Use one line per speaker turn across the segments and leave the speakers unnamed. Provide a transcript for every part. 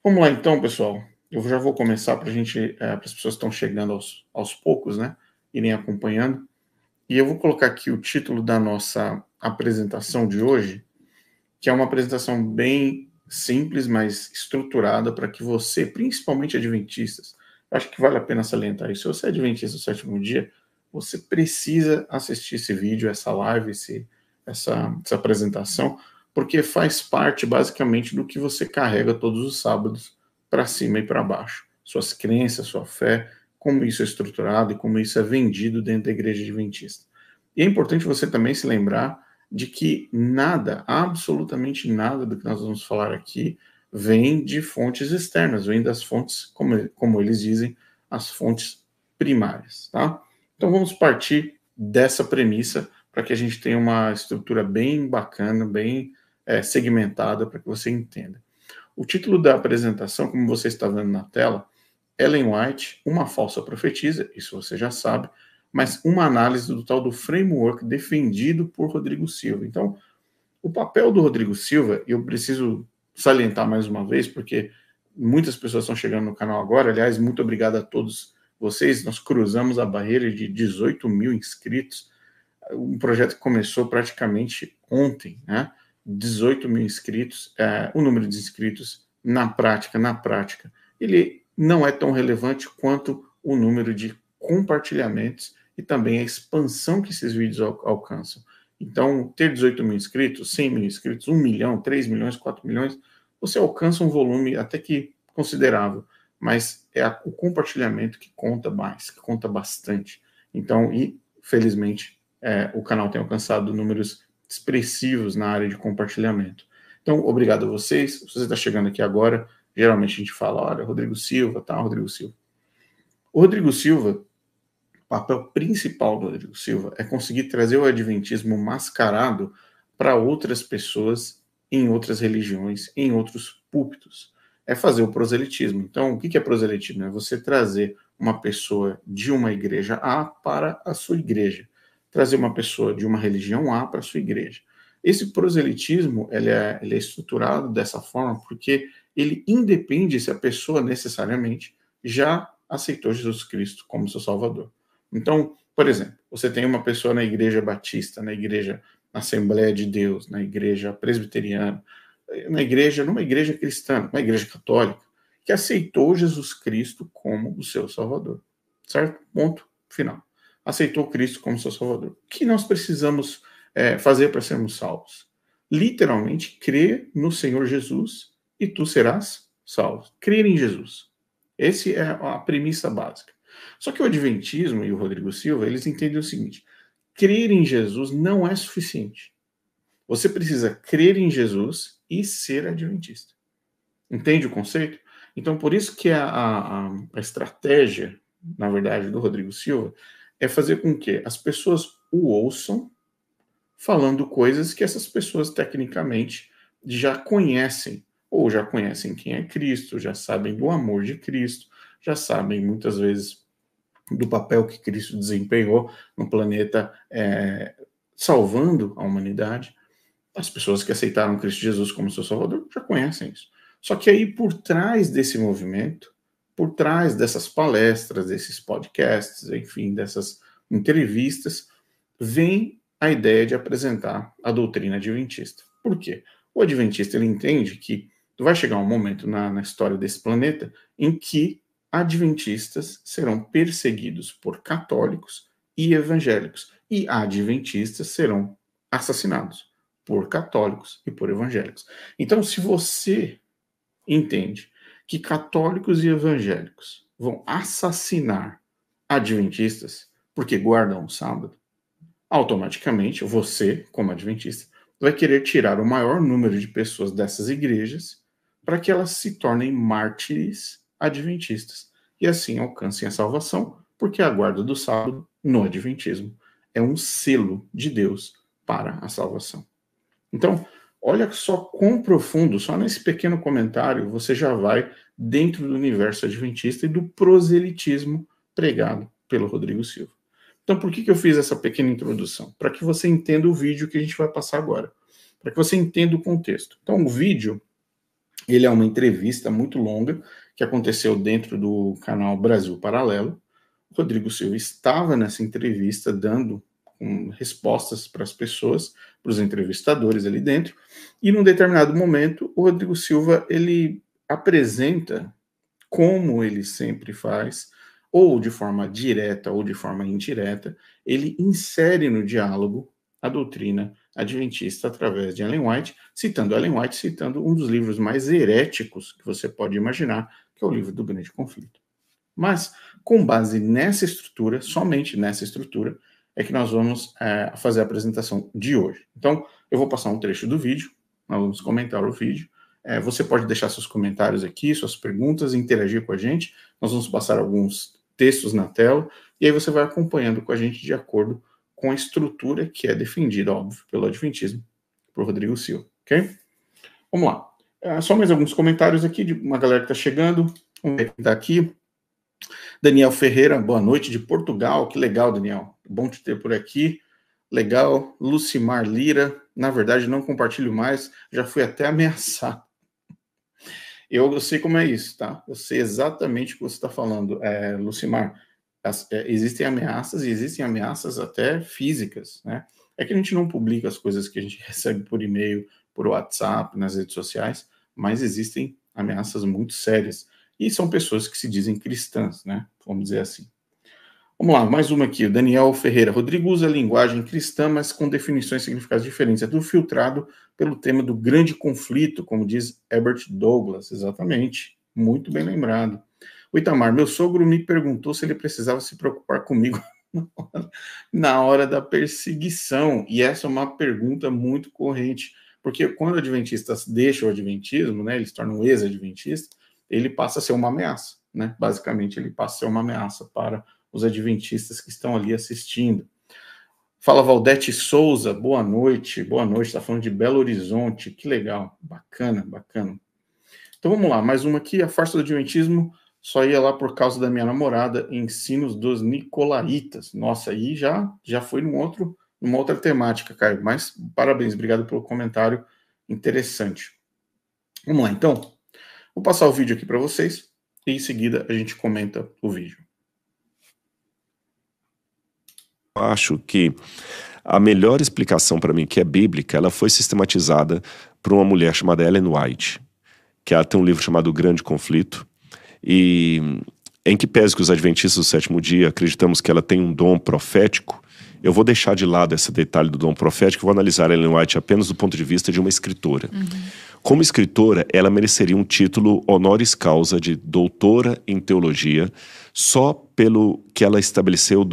Vamos lá então, pessoal. Eu já vou começar para a gente, para as pessoas que estão chegando aos poucos, né? Irem acompanhando. E eu vou colocar aqui o título da nossa apresentação de hoje, que é uma apresentação bem simples, mas estruturada para que você, principalmente adventistas, acho que vale a pena salientar isso. Se você é adventista do sétimo dia, você precisa assistir esse vídeo, essa live, essa apresentação, porque faz parte basicamente do que você carrega todos os sábados para cima e para baixo. Suas crenças, sua fé, como isso é estruturado e como isso é vendido dentro da igreja adventista. E é importante você também se lembrar de que nada, absolutamente nada do que nós vamos falar aqui vem de fontes externas, vem das fontes, como eles dizem, as fontes primárias, tá? Então vamos partir dessa premissa para que a gente tenha uma estrutura bem bacana, bem segmentada, para que você entenda. O título da apresentação, como você está vendo na tela, Ellen White, uma falsa profetisa, isso você já sabe, mas uma análise do tal do framework defendido por Rodrigo Silva. Então, o papel do Rodrigo Silva, eu preciso salientar mais uma vez, porque muitas pessoas estão chegando no canal agora. Aliás, muito obrigado a todos vocês. Nós cruzamos a barreira de 18 mil inscritos. Um projeto que começou praticamente ontem, né? 18 mil inscritos. O número de inscritos, na prática, ele não é tão relevante quanto o número de compartilhamentos e também a expansão que esses vídeos alcançam. Então, ter 18 mil inscritos, 100 mil inscritos, 1 milhão, 3 milhões, 4 milhões, você alcança um volume até que considerável, mas é o compartilhamento que conta mais, que conta bastante. Então, e felizmente, o canal tem alcançado números expressivos na área de compartilhamento. Então, obrigado a vocês. Se você está chegando aqui agora, geralmente a gente fala, olha, Rodrigo Silva, tá, Rodrigo Silva. O Rodrigo Silva, o papel principal do Rodrigo Silva é conseguir trazer o adventismo mascarado para outras pessoas em outras religiões, em outros púlpitos. É fazer o proselitismo. Então, o que é proselitismo? É você trazer uma pessoa de uma igreja A para a sua igreja. Trazer uma pessoa de uma religião A para a sua igreja. Esse proselitismo ele é estruturado dessa forma porque ele independe se a pessoa necessariamente já aceitou Jesus Cristo como seu Salvador. Então, por exemplo, você tem uma pessoa na igreja batista, na igreja Assembleia de Deus, na igreja presbiteriana, numa igreja cristã, numa igreja católica, que aceitou Jesus Cristo como o seu Salvador. Certo? Ponto final. Aceitou Cristo como seu Salvador. O que nós precisamos fazer para sermos salvos? Literalmente, crer no Senhor Jesus e tu serás salvo. Crer em Jesus. Essa é a premissa básica. Só que o Adventismo e o Rodrigo Silva, eles entendem o seguinte: crer em Jesus não é suficiente. Você precisa crer em Jesus e ser adventista. Entende o conceito? Então, por isso que a estratégia, na verdade, do Rodrigo Silva é fazer com que as pessoas o ouçam falando coisas que essas pessoas, tecnicamente, já conhecem, ou já conhecem quem é Cristo, já sabem do amor de Cristo, já sabem, muitas vezes, do papel que Cristo desempenhou no planeta, salvando a humanidade. As pessoas que aceitaram Cristo Jesus como seu Salvador já conhecem isso. Só que aí, por trás desse movimento, por trás dessas palestras, desses podcasts, enfim, dessas entrevistas, vem a ideia de apresentar a doutrina adventista. Por quê? O adventista ele entende que vai chegar um momento na história desse planeta em que adventistas serão perseguidos por católicos e evangélicos, e adventistas serão assassinados por católicos e por evangélicos. Então, se você entende que católicos e evangélicos vão assassinar adventistas porque guardam o sábado, automaticamente você, como adventista, vai querer tirar o maior número de pessoas dessas igrejas para que elas se tornem mártires adventistas e assim alcancem a salvação, porque a guarda do sábado no adventismo é um selo de Deus para a salvação. Então, olha só quão profundo, só nesse pequeno comentário, você já vai dentro do universo adventista e do proselitismo pregado pelo Rodrigo Silva. Então, por que eu fiz essa pequena introdução? Para que você entenda o vídeo que a gente vai passar agora. Para que você entenda o contexto. Então, o vídeo, Ele é uma entrevista muito longa que aconteceu dentro do canal Brasil Paralelo. O Rodrigo Silva estava nessa entrevista dando respostas para as pessoas, para os entrevistadores ali dentro, e num determinado momento o Rodrigo Silva ele apresenta, como ele sempre faz, ou de forma direta ou de forma indireta, ele insere no diálogo a doutrina adventista através de Ellen White, citando um dos livros mais heréticos que você pode imaginar, que é o livro do Grande Conflito. Mas, com base nessa estrutura, somente nessa estrutura, é que nós vamos fazer a apresentação de hoje. Então, eu vou passar um trecho do vídeo, nós vamos comentar o vídeo. Você pode deixar seus comentários aqui, suas perguntas, interagir com a gente. Nós vamos passar alguns textos na tela, e aí você vai acompanhando com a gente de acordo com a estrutura que é defendida, óbvio, pelo Adventismo, por Rodrigo Silva, ok? Vamos lá. Só mais alguns comentários aqui de uma galera que está chegando. Vamos ver quem está aqui. Daniel Ferreira, boa noite de Portugal. Que legal, Daniel. Bom te ter por aqui. Legal. Lucimar Lira. Na verdade, não compartilho mais. Já fui até ameaçado. Eu sei como é isso, tá? Eu sei exatamente o que você está falando, Lucimar. Existem ameaças e existem ameaças até físicas, né? É que a gente não publica as coisas que a gente recebe por e-mail, por WhatsApp, nas redes sociais, mas existem ameaças muito sérias. E são pessoas que se dizem cristãs, né? Vamos dizer assim. Vamos lá, mais uma aqui. O Daniel Ferreira. Rodrigo usa a linguagem cristã, mas com definições e significados diferentes. É tudo filtrado pelo tema do grande conflito, como diz Herbert Douglas. Exatamente. Muito bem lembrado. O Itamar, meu sogro me perguntou se ele precisava se preocupar comigo na hora da perseguição. E essa é uma pergunta muito corrente. Porque quando adventistas deixam o adventismo, né, eles tornam ex-adventistas, ele passa a ser uma ameaça, né? Basicamente, ele passa a ser uma ameaça para os adventistas que estão ali assistindo. Fala Valdete Souza, boa noite, está falando de Belo Horizonte, que legal, bacana. Então vamos lá, mais uma aqui, a farsa do adventismo só ia lá por causa da minha namorada, ensinos dos nicolaítas. Nossa, aí já foi numa outra temática, Caio, mas parabéns, obrigado pelo comentário interessante. Vamos lá, então. Vou passar o vídeo aqui para vocês e em seguida a gente comenta o vídeo.
Acho que a melhor explicação para mim, que é bíblica, ela foi sistematizada por uma mulher chamada Ellen White, que ela tem um livro chamado O Grande Conflito, e em que pese que os adventistas do sétimo dia acreditamos que ela tem um dom profético, eu vou deixar de lado esse detalhe do dom profético e vou analisar Ellen White apenas do ponto de vista de uma escritora. Como escritora, ela mereceria um título honoris causa de doutora em teologia, só pelo que ela estabeleceu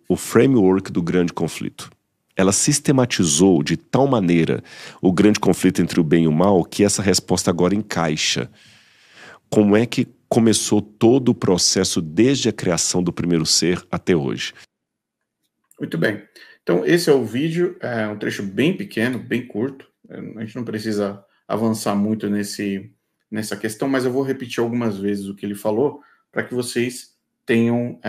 o framework do grande conflito. Ela sistematizou de tal maneira o grande conflito entre o bem e o mal que essa resposta agora encaixa. Como é que começou todo o processo desde a criação do primeiro ser até hoje?
Muito bem. Então, esse é o vídeo, é um trecho bem pequeno, bem curto. A gente não precisa avançar muito nessa questão, mas eu vou repetir algumas vezes o que ele falou para que vocês tenham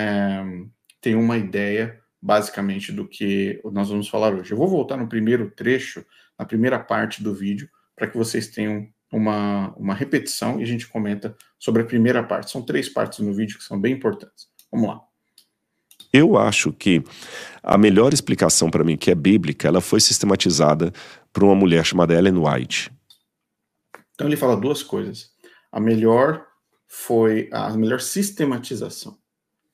uma ideia, basicamente, do que nós vamos falar hoje. Eu vou voltar no primeiro trecho, na primeira parte do vídeo, para que vocês tenham uma repetição e a gente comenta sobre a primeira parte. São 3 partes no vídeo que são bem importantes. Vamos lá.
Eu acho que a melhor explicação para mim, que é bíblica, ela foi sistematizada por uma mulher chamada Ellen White.
Então ele fala 2 coisas. A melhor sistematização.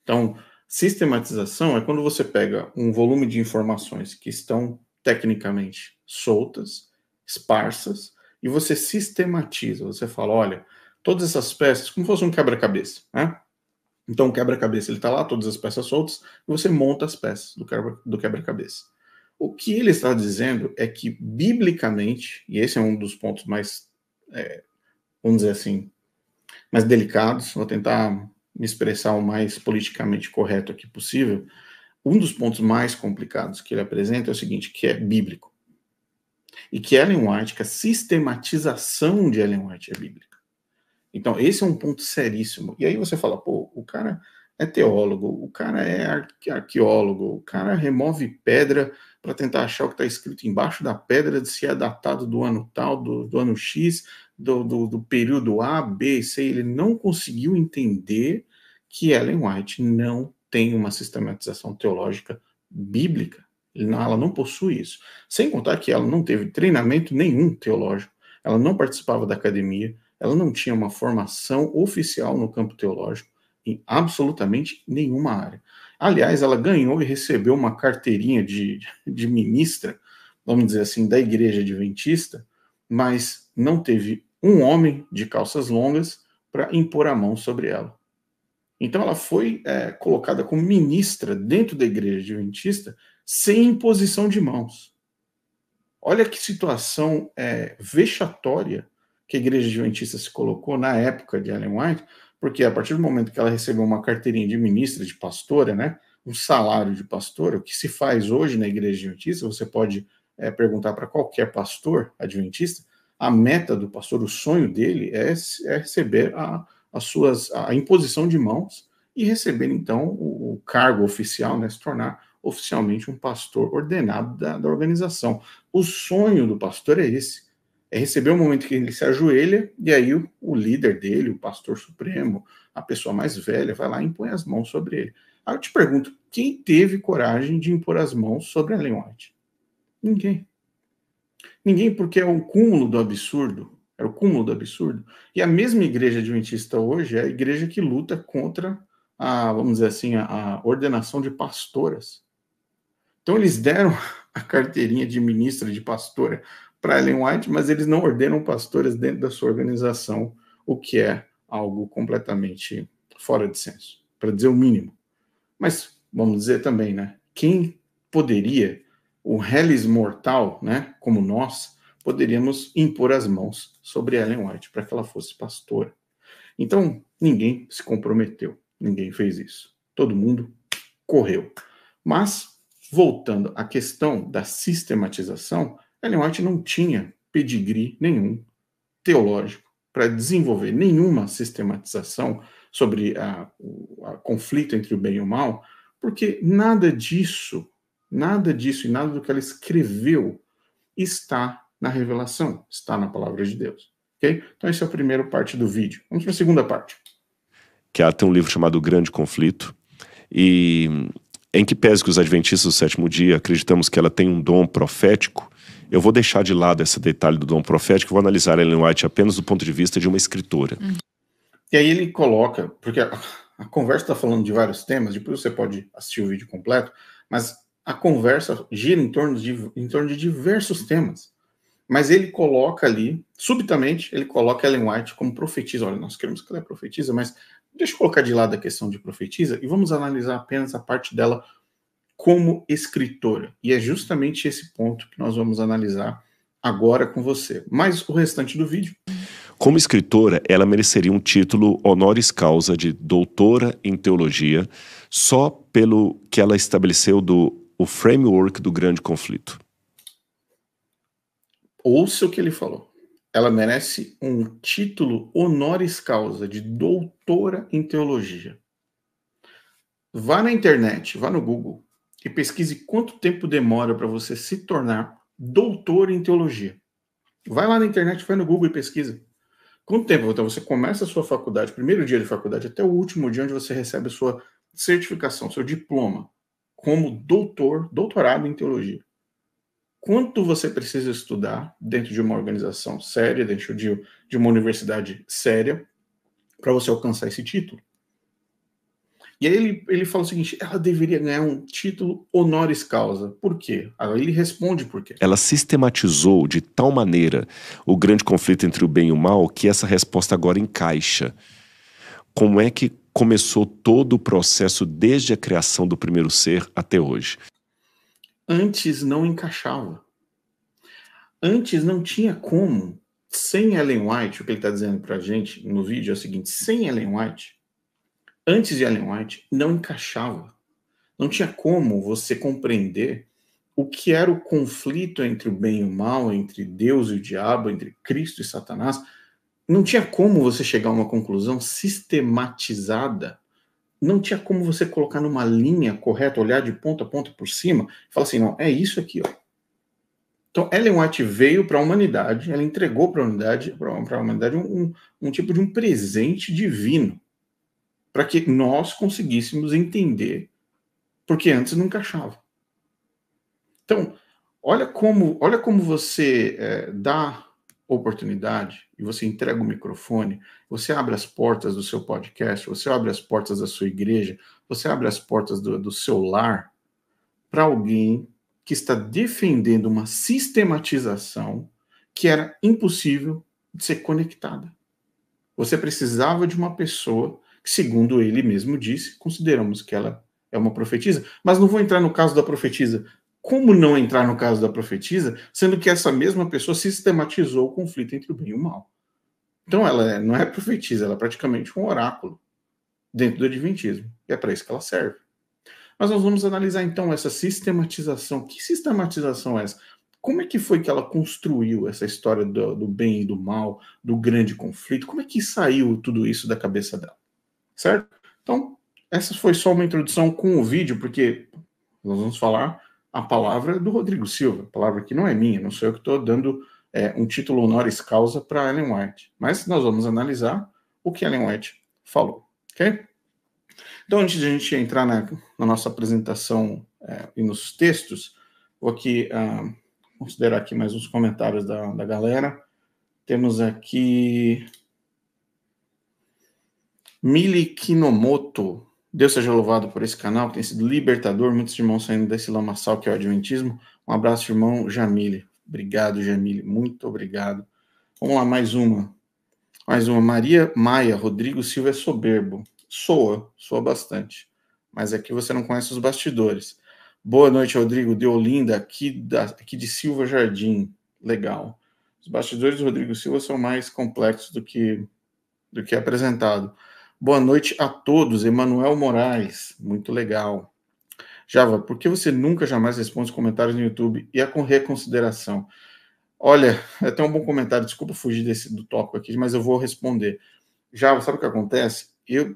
Então, sistematização é quando você pega um volume de informações que estão tecnicamente soltas, esparsas, e você sistematiza. Você fala, olha, todas essas peças, como se fosse um quebra-cabeça, né? Então, o quebra-cabeça, ele está lá, todas as peças soltas, e você monta as peças do quebra-cabeça. O que ele está dizendo é que, biblicamente, e esse é um dos pontos mais, vamos dizer assim, mais delicados, vou tentar me expressar o mais politicamente correto aqui possível, um dos pontos mais complicados que ele apresenta é o seguinte, que é bíblico. E que Ellen White, que a sistematização de Ellen White é bíblica. Então, esse é um ponto seríssimo. E aí você fala, pô, o cara é teólogo, o cara é arqueólogo, o cara remove pedra para tentar achar o que está escrito embaixo da pedra, se é datado do ano tal, do ano X, do período A, B, C. Ele não conseguiu entender que Ellen White não tem uma sistematização teológica bíblica. Ela não possui isso. Sem contar que ela não teve treinamento nenhum teológico, ela não participava da academia, ela não tinha uma formação oficial no campo teológico, em absolutamente nenhuma área. Aliás, ela ganhou e recebeu uma carteirinha de ministra, vamos dizer assim, da Igreja Adventista, mas não teve um homem de calças longas para impor a mão sobre ela. Então ela foi colocada como ministra dentro da Igreja Adventista sem imposição de mãos. Olha que situação vexatória que a Igreja Adventista se colocou na época de Ellen White, porque a partir do momento que ela recebeu uma carteirinha de ministra, de pastora, né, um salário de pastora, o que se faz hoje na Igreja Adventista, você pode perguntar para qualquer pastor adventista, a meta do pastor, o sonho dele é receber a imposição de mãos e receber, então, o cargo oficial, né, se tornar oficialmente um pastor ordenado da organização. O sonho do pastor é esse, é receber o momento que ele se ajoelha e aí o líder dele, o pastor supremo, a pessoa mais velha, vai lá e impõe as mãos sobre ele. Aí eu te pergunto, quem teve coragem de impor as mãos sobre Ellen White? Ninguém. Ninguém, porque é o cúmulo do absurdo. Era o cúmulo do absurdo. E a mesma igreja adventista hoje é a igreja que luta contra vamos dizer assim, a ordenação de pastoras. Então eles deram a carteirinha de ministra, de pastora para Ellen White, mas eles não ordenam pastoras dentro da sua organização, o que é algo completamente fora de senso, para dizer o mínimo. Mas vamos dizer também, né? Quem poderia, o reles mortal, né, como nós, poderíamos impor as mãos sobre Ellen White para que ela fosse pastora. Então, ninguém se comprometeu, ninguém fez isso. Todo mundo correu. Mas voltando à questão da sistematização, Ellen White não tinha pedigree nenhum teológico para desenvolver nenhuma sistematização sobre o conflito entre o bem e o mal, porque nada disso e nada do que ela escreveu está na revelação, está na palavra de Deus. Okay? Então essa é a primeira parte do vídeo. Vamos para a segunda parte.
Que ela tem um livro chamado O Grande Conflito, e em que pese que os adventistas do sétimo dia acreditamos que ela tem um dom profético, eu vou deixar de lado esse detalhe do dom profético e vou analisar Ellen White apenas do ponto de vista de uma escritora.
E aí ele coloca, porque a conversa está falando de vários temas, depois você pode assistir o vídeo completo, mas a conversa gira em torno de diversos temas. Mas ele coloca ali, subitamente, ele coloca Ellen White como profetisa. Olha, nós queremos que ela é profetisa, mas deixa eu colocar de lado a questão de profetisa e vamos analisar apenas a parte dela como escritora. E é justamente esse ponto que nós vamos analisar agora com você. Mas o restante do vídeo...
Como escritora, ela mereceria um título honoris causa de doutora em teologia só pelo que ela estabeleceu o framework do Grande Conflito.
Ouça o que ele falou. Ela merece um título honoris causa de doutora em teologia. Vá na internet, vá no Google e pesquise quanto tempo demora para você se tornar doutor em teologia. Vai lá na internet, vai no Google e pesquisa. Quanto tempo? Então você começa a sua faculdade, primeiro dia de faculdade, até o último dia onde você recebe a sua certificação, seu diploma, como doutorado em teologia. Quanto você precisa estudar dentro de uma organização séria, dentro de uma universidade séria, para você alcançar esse título? E aí ele fala o seguinte, ela deveria ganhar um título honoris causa. Por quê? Aí ele responde por quê.
Ela sistematizou de tal maneira o grande conflito entre o bem e o mal que essa resposta agora encaixa. Como é que começou todo o processo desde a criação do primeiro ser até hoje?
Antes não encaixava. Antes não tinha como. Sem Ellen White, o que ele está dizendo para a gente no vídeo é o seguinte, sem Ellen White, antes de Ellen White, não encaixava. Não tinha como você compreender o que era o conflito entre o bem e o mal, entre Deus e o diabo, entre Cristo e Satanás. Não tinha como você chegar a uma conclusão sistematizada não tinha como você colocar numa linha correta, olhar de ponta a ponta por cima, e falar assim, não, é isso aqui, ó. Então, Ellen White veio para a humanidade, ela entregou para a humanidade um tipo de um presente divino, para que nós conseguíssemos entender, porque antes não encaixava. Então, olha como você dá oportunidade e você entrega o microfone, você abre as portas do seu podcast, você abre as portas da sua igreja, você abre as portas do seu lar para alguém que está defendendo uma sistematização que era impossível de ser conectada. Você precisava de uma pessoa que, segundo ele mesmo disse, consideramos que ela é uma profetisa, mas não vou entrar no caso da profetisa. Como não entrar no caso da profetisa, sendo que essa mesma pessoa sistematizou o conflito entre o bem e o mal? Então ela não é profetisa, ela é praticamente um oráculo dentro do adventismo. E é para isso que ela serve. Mas nós vamos analisar então essa sistematização. Que sistematização é essa? Como é que foi que ela construiu essa história do bem e do mal, do grande conflito? Como é que saiu tudo isso da cabeça dela? Certo? Então, essa foi só uma introdução com o vídeo, porque nós vamos falar a palavra do Rodrigo Silva, a palavra que não é minha, não sou eu que estou dando um título honoris causa para Ellen White. Mas nós vamos analisar o que Ellen White falou, ok? Então, antes de a gente entrar na nossa apresentação e nos textos, vou aqui considerar aqui mais uns comentários da galera. Temos aqui Mili Kinomoto. Deus seja louvado por esse canal, que tem sido libertador, muitos irmãos saindo desse lamaçal que é o adventismo. Um abraço, irmão Jamile. Obrigado, Jamile. Muito obrigado. Vamos lá, mais uma. Maria Maia, Rodrigo Silva é soberbo. Soa bastante. Mas aqui você não conhece os bastidores. Boa noite, Rodrigo de Olinda, aqui de Silva Jardim. Legal. Os bastidores do Rodrigo Silva são mais complexos do que apresentado. Boa noite a todos, Emanuel Moraes. Muito legal. Java, por que você nunca jamais responde os comentários no YouTube e a reconsideração? Olha, é até um bom comentário, desculpa fugir do tópico aqui, mas eu vou responder. Já, sabe o que acontece?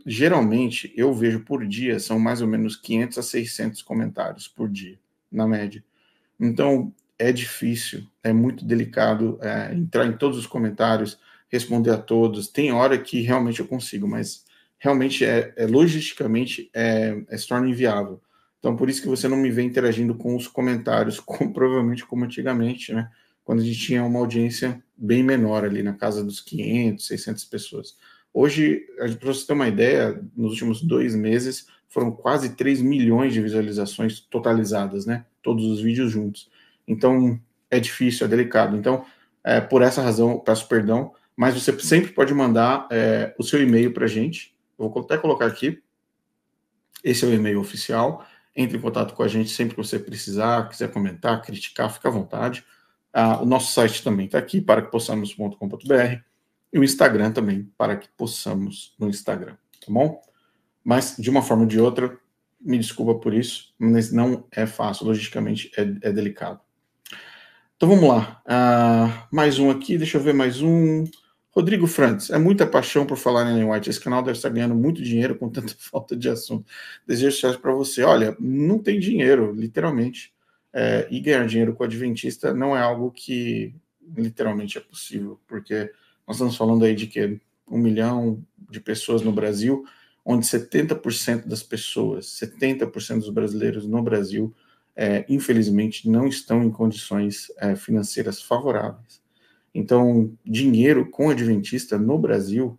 Geralmente, eu vejo por dia, são mais ou menos 500 a 600 comentários por dia, na média. Então, é difícil, é muito delicado entrar em todos os comentários, responder a todos. Tem hora que realmente eu consigo, mas realmente logisticamente se torna inviável. Então, por isso que você não me vê interagindo com os comentários, provavelmente como antigamente, né? Quando a gente tinha uma audiência bem menor ali, na casa dos 500, 600 pessoas. Hoje, para você ter uma ideia, nos últimos 2 meses, foram quase 3 milhões de visualizações totalizadas, né? Todos os vídeos juntos. Então, é difícil, é delicado. Então, por essa razão, peço perdão, mas você sempre pode mandar o seu e-mail para a gente. Eu vou até colocar aqui. Esse é o e-mail oficial. Entre em contato com a gente sempre que você precisar, quiser comentar, criticar, fica à vontade. O nosso site também está aqui, para que possamos.com.br, e o Instagram também, para que possamos no Instagram, tá bom? Mas, de uma forma ou de outra, me desculpa por isso, mas não é fácil, logicamente é delicado. Então vamos lá, mais um aqui, deixa eu ver mais um. Rodrigo Frantz, é muita paixão por falar em Ellen White, esse canal deve estar ganhando muito dinheiro com tanta falta de assunto. Desejo sucesso para você. Olha, não tem dinheiro, literalmente. E ganhar dinheiro com o adventista não é algo que literalmente é possível, porque nós estamos falando aí de que 1 milhão de pessoas no Brasil, onde 70% das pessoas, 70% dos brasileiros no Brasil, infelizmente, não estão em condições financeiras favoráveis. Então, dinheiro com adventista no Brasil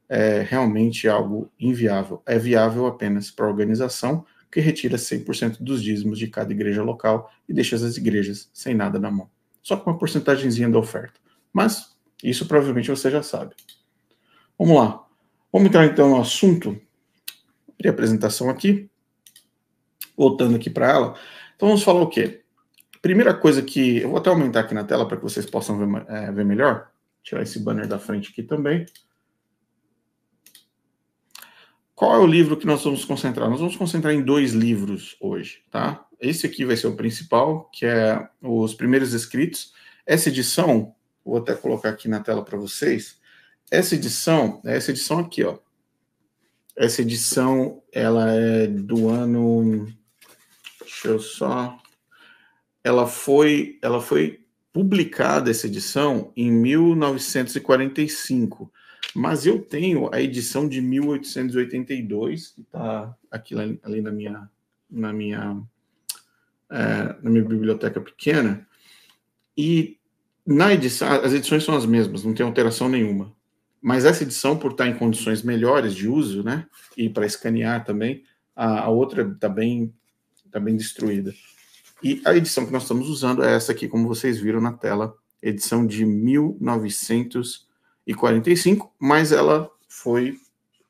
é realmente algo inviável. É viável apenas para a organização, que retira 100% dos dízimos de cada igreja local e deixa as igrejas sem nada na mão. Só com uma porcentagemzinha da oferta. Mas isso provavelmente você já sabe. Vamos lá. Vamos entrar então no assunto. Abrir a apresentação aqui. Voltando aqui para ela. Então vamos falar o quê? Primeira coisa que... Eu vou até aumentar aqui na tela para que vocês possam ver melhor. Tirar esse banner da frente aqui também. Qual é o livro que nós vamos concentrar? Nós vamos concentrar em 2 livros hoje, tá? Esse aqui vai ser o principal, que é Os Primeiros Escritos. Essa edição, vou até colocar aqui na tela para vocês. Essa edição aqui, ó. Essa edição, ela é do ano... Deixa eu só... Ela foi publicada, essa edição, em 1945. Mas eu tenho a edição de 1882, que está aqui ali na minha biblioteca pequena. E na edição, as edições são as mesmas, não tem alteração nenhuma. Mas essa edição, por estar em condições melhores de uso, né, e para escanear também, a outra está bem destruída. E a edição que nós estamos usando é essa aqui, como vocês viram na tela, edição de 1945, mas ela foi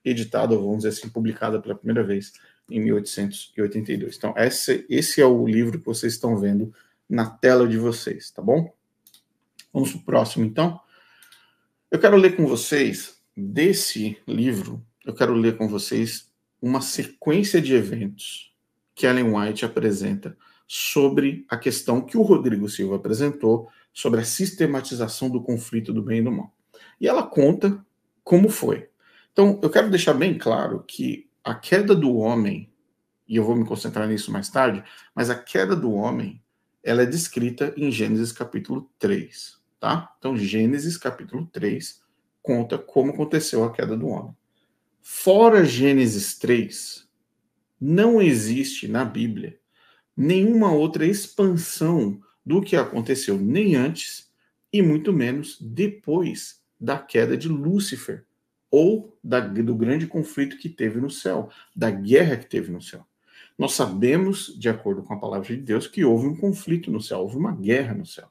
editada, ou vamos dizer assim, publicada pela primeira vez em 1882. Então, esse é o livro que vocês estão vendo na tela de vocês, tá bom? Vamos para o próximo, então. Eu quero ler com vocês, desse livro, eu quero ler com vocês uma sequência de eventos que Ellen White apresenta sobre a questão que o Rodrigo Silva apresentou sobre a sistematização do conflito do bem e do mal. E ela conta como foi. Então, eu quero deixar bem claro que a queda do homem, e eu vou me concentrar nisso mais tarde, mas a queda do homem, ela é descrita em Gênesis capítulo 3, tá? Então, Gênesis capítulo 3 conta como aconteceu a queda do homem. Fora Gênesis 3, não existe na Bíblia nenhuma outra expansão do que aconteceu nem antes e muito menos depois da queda de Lúcifer ou do grande conflito que teve no céu, da guerra que teve no céu. Nós sabemos, de acordo com a palavra de Deus, que houve um conflito no céu, houve uma guerra no céu,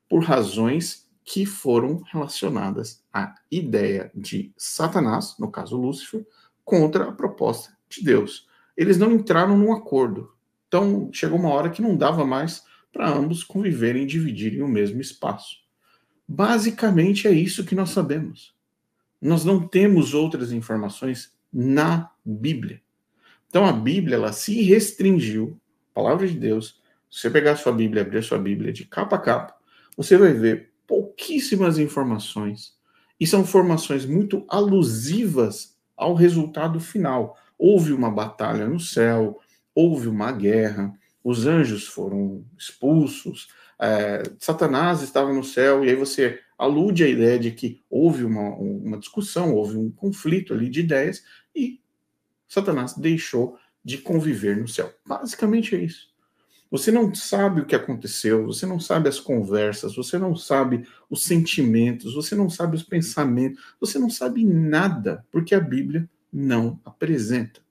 por razões que foram relacionadas à ideia de Satanás, no caso Lúcifer, contra a proposta de Deus. Eles não entraram num acordo. Então, chegou uma hora que não dava mais para ambos conviverem e dividirem o mesmo espaço. Basicamente é isso que nós sabemos. Nós não temos outras informações na Bíblia. Então a Bíblia, ela se restringiu, a palavra de Deus, se você pegar a sua Bíblia e abrir a sua Bíblia de capa a capa, você vai ver pouquíssimas informações, e são informações muito alusivas ao resultado final. Houve uma batalha no céu, houve uma guerra, os anjos foram expulsos, Satanás estava no céu, e aí você alude à ideia de que houve uma discussão, houve um conflito ali de ideias, e Satanás deixou de conviver no céu. Basicamente é isso. Você não sabe o que aconteceu, você não sabe as conversas, você não sabe os sentimentos, você não sabe os pensamentos, você não sabe nada, porque a Bíblia não apresenta.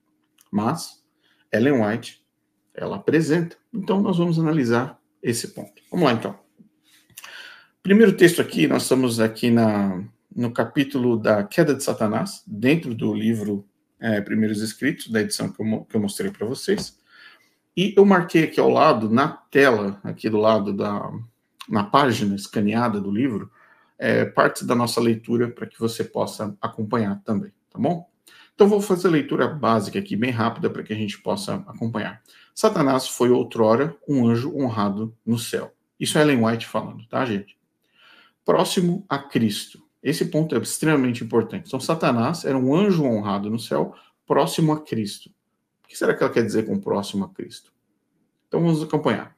Mas Ellen White, ela apresenta. Então nós vamos analisar esse ponto. Vamos lá então. Primeiro texto aqui, nós estamos aqui no capítulo da queda de Satanás, dentro do livro Primeiros Escritos, da edição que eu mostrei para vocês. E eu marquei aqui ao lado, na tela, aqui do lado na página escaneada do livro, partes da nossa leitura para que você possa acompanhar também, tá bom? Então vou fazer a leitura básica aqui, bem rápida, para que a gente possa acompanhar. Satanás foi outrora um anjo honrado no céu. Isso é Ellen White falando, tá, gente? Próximo a Cristo. Esse ponto é extremamente importante. Então, Satanás era um anjo honrado no céu, próximo a Cristo. O que será que ela quer dizer com próximo a Cristo? Então vamos acompanhar.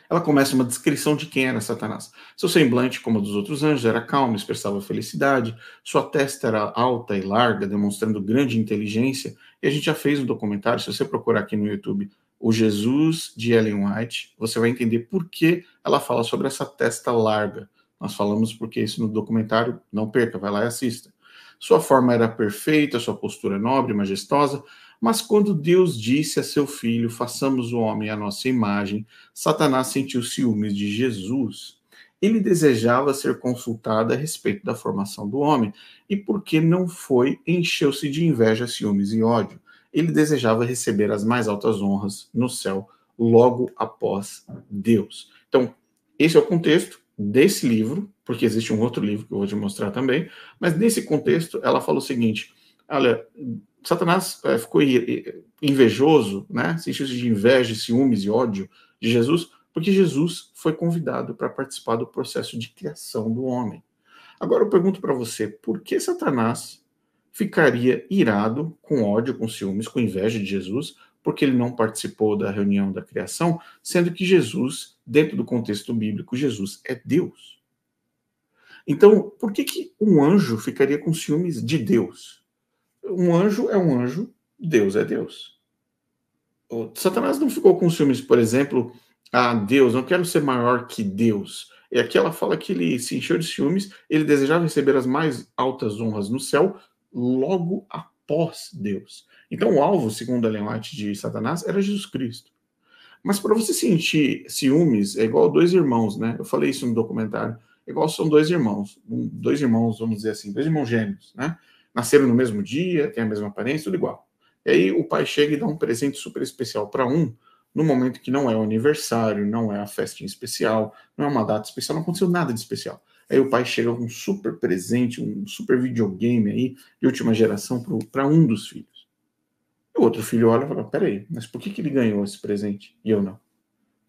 Ela começa uma descrição de quem era Satanás. Seu semblante, como o dos outros anjos, era calmo, expressava felicidade. Sua testa era alta e larga, demonstrando grande inteligência. E a gente já fez um documentário, se você procurar aqui no YouTube, O Jesus de Ellen White, você vai entender por que ela fala sobre essa testa larga. Nós falamos porque isso no documentário, não perca, vai lá e assista. Sua forma era perfeita, sua postura nobre, majestosa, mas quando Deus disse a seu filho, façamos o homem à nossa imagem, Satanás sentiu ciúmes de Jesus. Ele desejava ser consultado a respeito da formação do homem, e porque não foi, encheu-se de inveja, ciúmes e ódio. Ele desejava receber as mais altas honras no céu, logo após Deus. Então, esse é o contexto desse livro, porque existe um outro livro que eu vou te mostrar também, mas nesse contexto ela fala o seguinte, olha, Satanás ficou invejoso, né? Sentiu-se de inveja, ciúmes e ódio de Jesus, porque Jesus foi convidado para participar do processo de criação do homem. Agora eu pergunto para você, por que Satanás ficaria irado, com ódio, com ciúmes, com inveja de Jesus, porque ele não participou da reunião da criação, sendo que Jesus, dentro do contexto bíblico, Jesus é Deus. Então, por que um anjo ficaria com ciúmes de Deus? Um anjo é um anjo, Deus é Deus. O Satanás não ficou com ciúmes, por exemplo, Deus, não quero ser maior que Deus. E aqui ela fala que ele se encheu de ciúmes, ele desejava receber as mais altas honras no céu, logo após Deus. Então o alvo, segundo a Ellen White, de Satanás era Jesus Cristo. Mas para você sentir ciúmes, é igual dois irmãos, né? Eu falei isso no documentário. É igual são dois irmãos, vamos dizer assim, dois irmãos gêmeos, né? Nasceram no mesmo dia, têm a mesma aparência, tudo igual. E aí o pai chega e dá um presente super especial para um, no momento que não é o aniversário, não é a festinha especial, não é uma data especial, não aconteceu nada de especial. Aí o pai chega com um super presente, um super videogame aí, de última geração, para um dos filhos. E o outro filho olha e fala, peraí, mas por que ele ganhou esse presente e eu não? O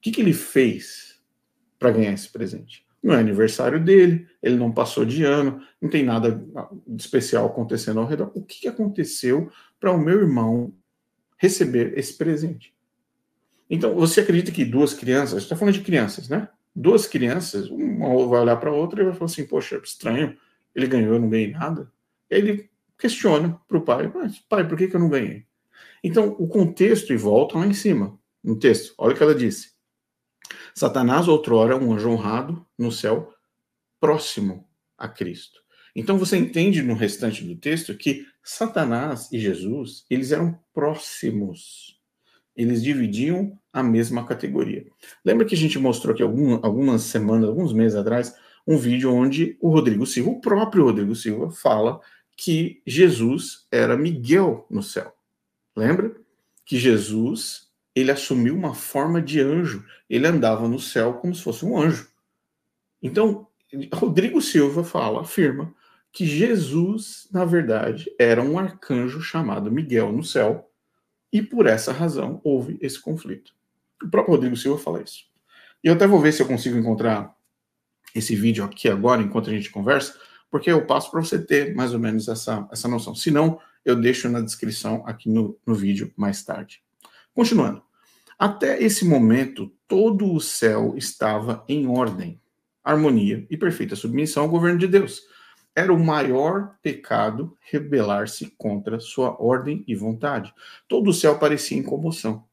que ele fez para ganhar esse presente? Não é aniversário dele, ele não passou de ano, não tem nada de especial acontecendo ao redor. O que aconteceu para o meu irmão receber esse presente? Então, você acredita que duas crianças, a gente está falando de crianças, né? Duas crianças, uma vai olhar para a outra e vai falar assim, poxa, estranho, ele ganhou, eu não ganhei nada. E aí ele questiona para o pai, mas pai, por que eu não ganhei? Então, o contexto, e volta lá em cima, no texto, olha o que ela disse. Satanás, outrora, um anjo honrado no céu, próximo a Cristo. Então você entende no restante do texto que Satanás e Jesus, eles eram próximos. Eles dividiam a mesma categoria. Lembra que a gente mostrou aqui algumas semanas, alguns meses atrás, um vídeo onde o Rodrigo Silva, o próprio Rodrigo Silva, fala que Jesus era Miguel no céu. Lembra? Que Jesus, ele assumiu uma forma de anjo. Ele andava no céu como se fosse um anjo. Então, Rodrigo Silva afirma que Jesus, na verdade, era um arcanjo chamado Miguel no céu, e por essa razão houve esse conflito. O próprio Rodrigo Silva fala isso. E eu até vou ver se eu consigo encontrar esse vídeo aqui agora, enquanto a gente conversa, porque eu passo para você ter mais ou menos essa noção. Se não, eu deixo na descrição aqui no vídeo mais tarde. Continuando. Até esse momento, todo o céu estava em ordem, harmonia e perfeita submissão ao governo de Deus. Era o maior pecado rebelar-se contra sua ordem e vontade. Todo o céu parecia em comoção.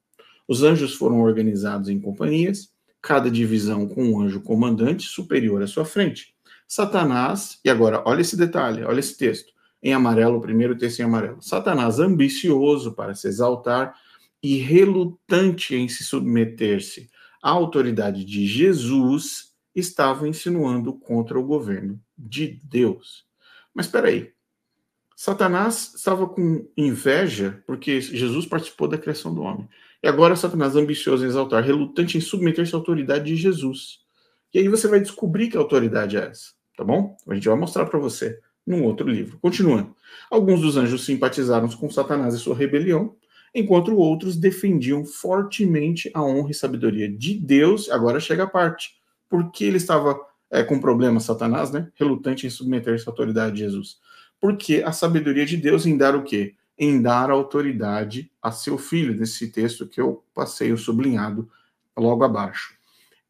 Os anjos foram organizados em companhias, cada divisão com um anjo comandante superior à sua frente. Satanás, e agora olha esse detalhe, olha esse texto, em amarelo, o primeiro texto em amarelo. Satanás, ambicioso para se exaltar e relutante em se submeter-se à autoridade de Jesus, estava insinuando contra o governo de Deus. Mas espera aí, Satanás estava com inveja porque Jesus participou da criação do homem. E agora Satanás, ambicioso em exaltar, relutante em submeter-se à autoridade de Jesus. E aí você vai descobrir que autoridade é essa, tá bom? A gente vai mostrar para você num outro livro. Continuando. Alguns dos anjos simpatizaram com Satanás e sua rebelião, enquanto outros defendiam fortemente a honra e sabedoria de Deus. Agora chega a parte. Porque ele estava com problema, Satanás, né? Relutante em submeter-se à autoridade de Jesus. Porque a sabedoria de Deus em dar o quê? Em dar autoridade a seu filho, nesse texto que eu passei o sublinhado logo abaixo.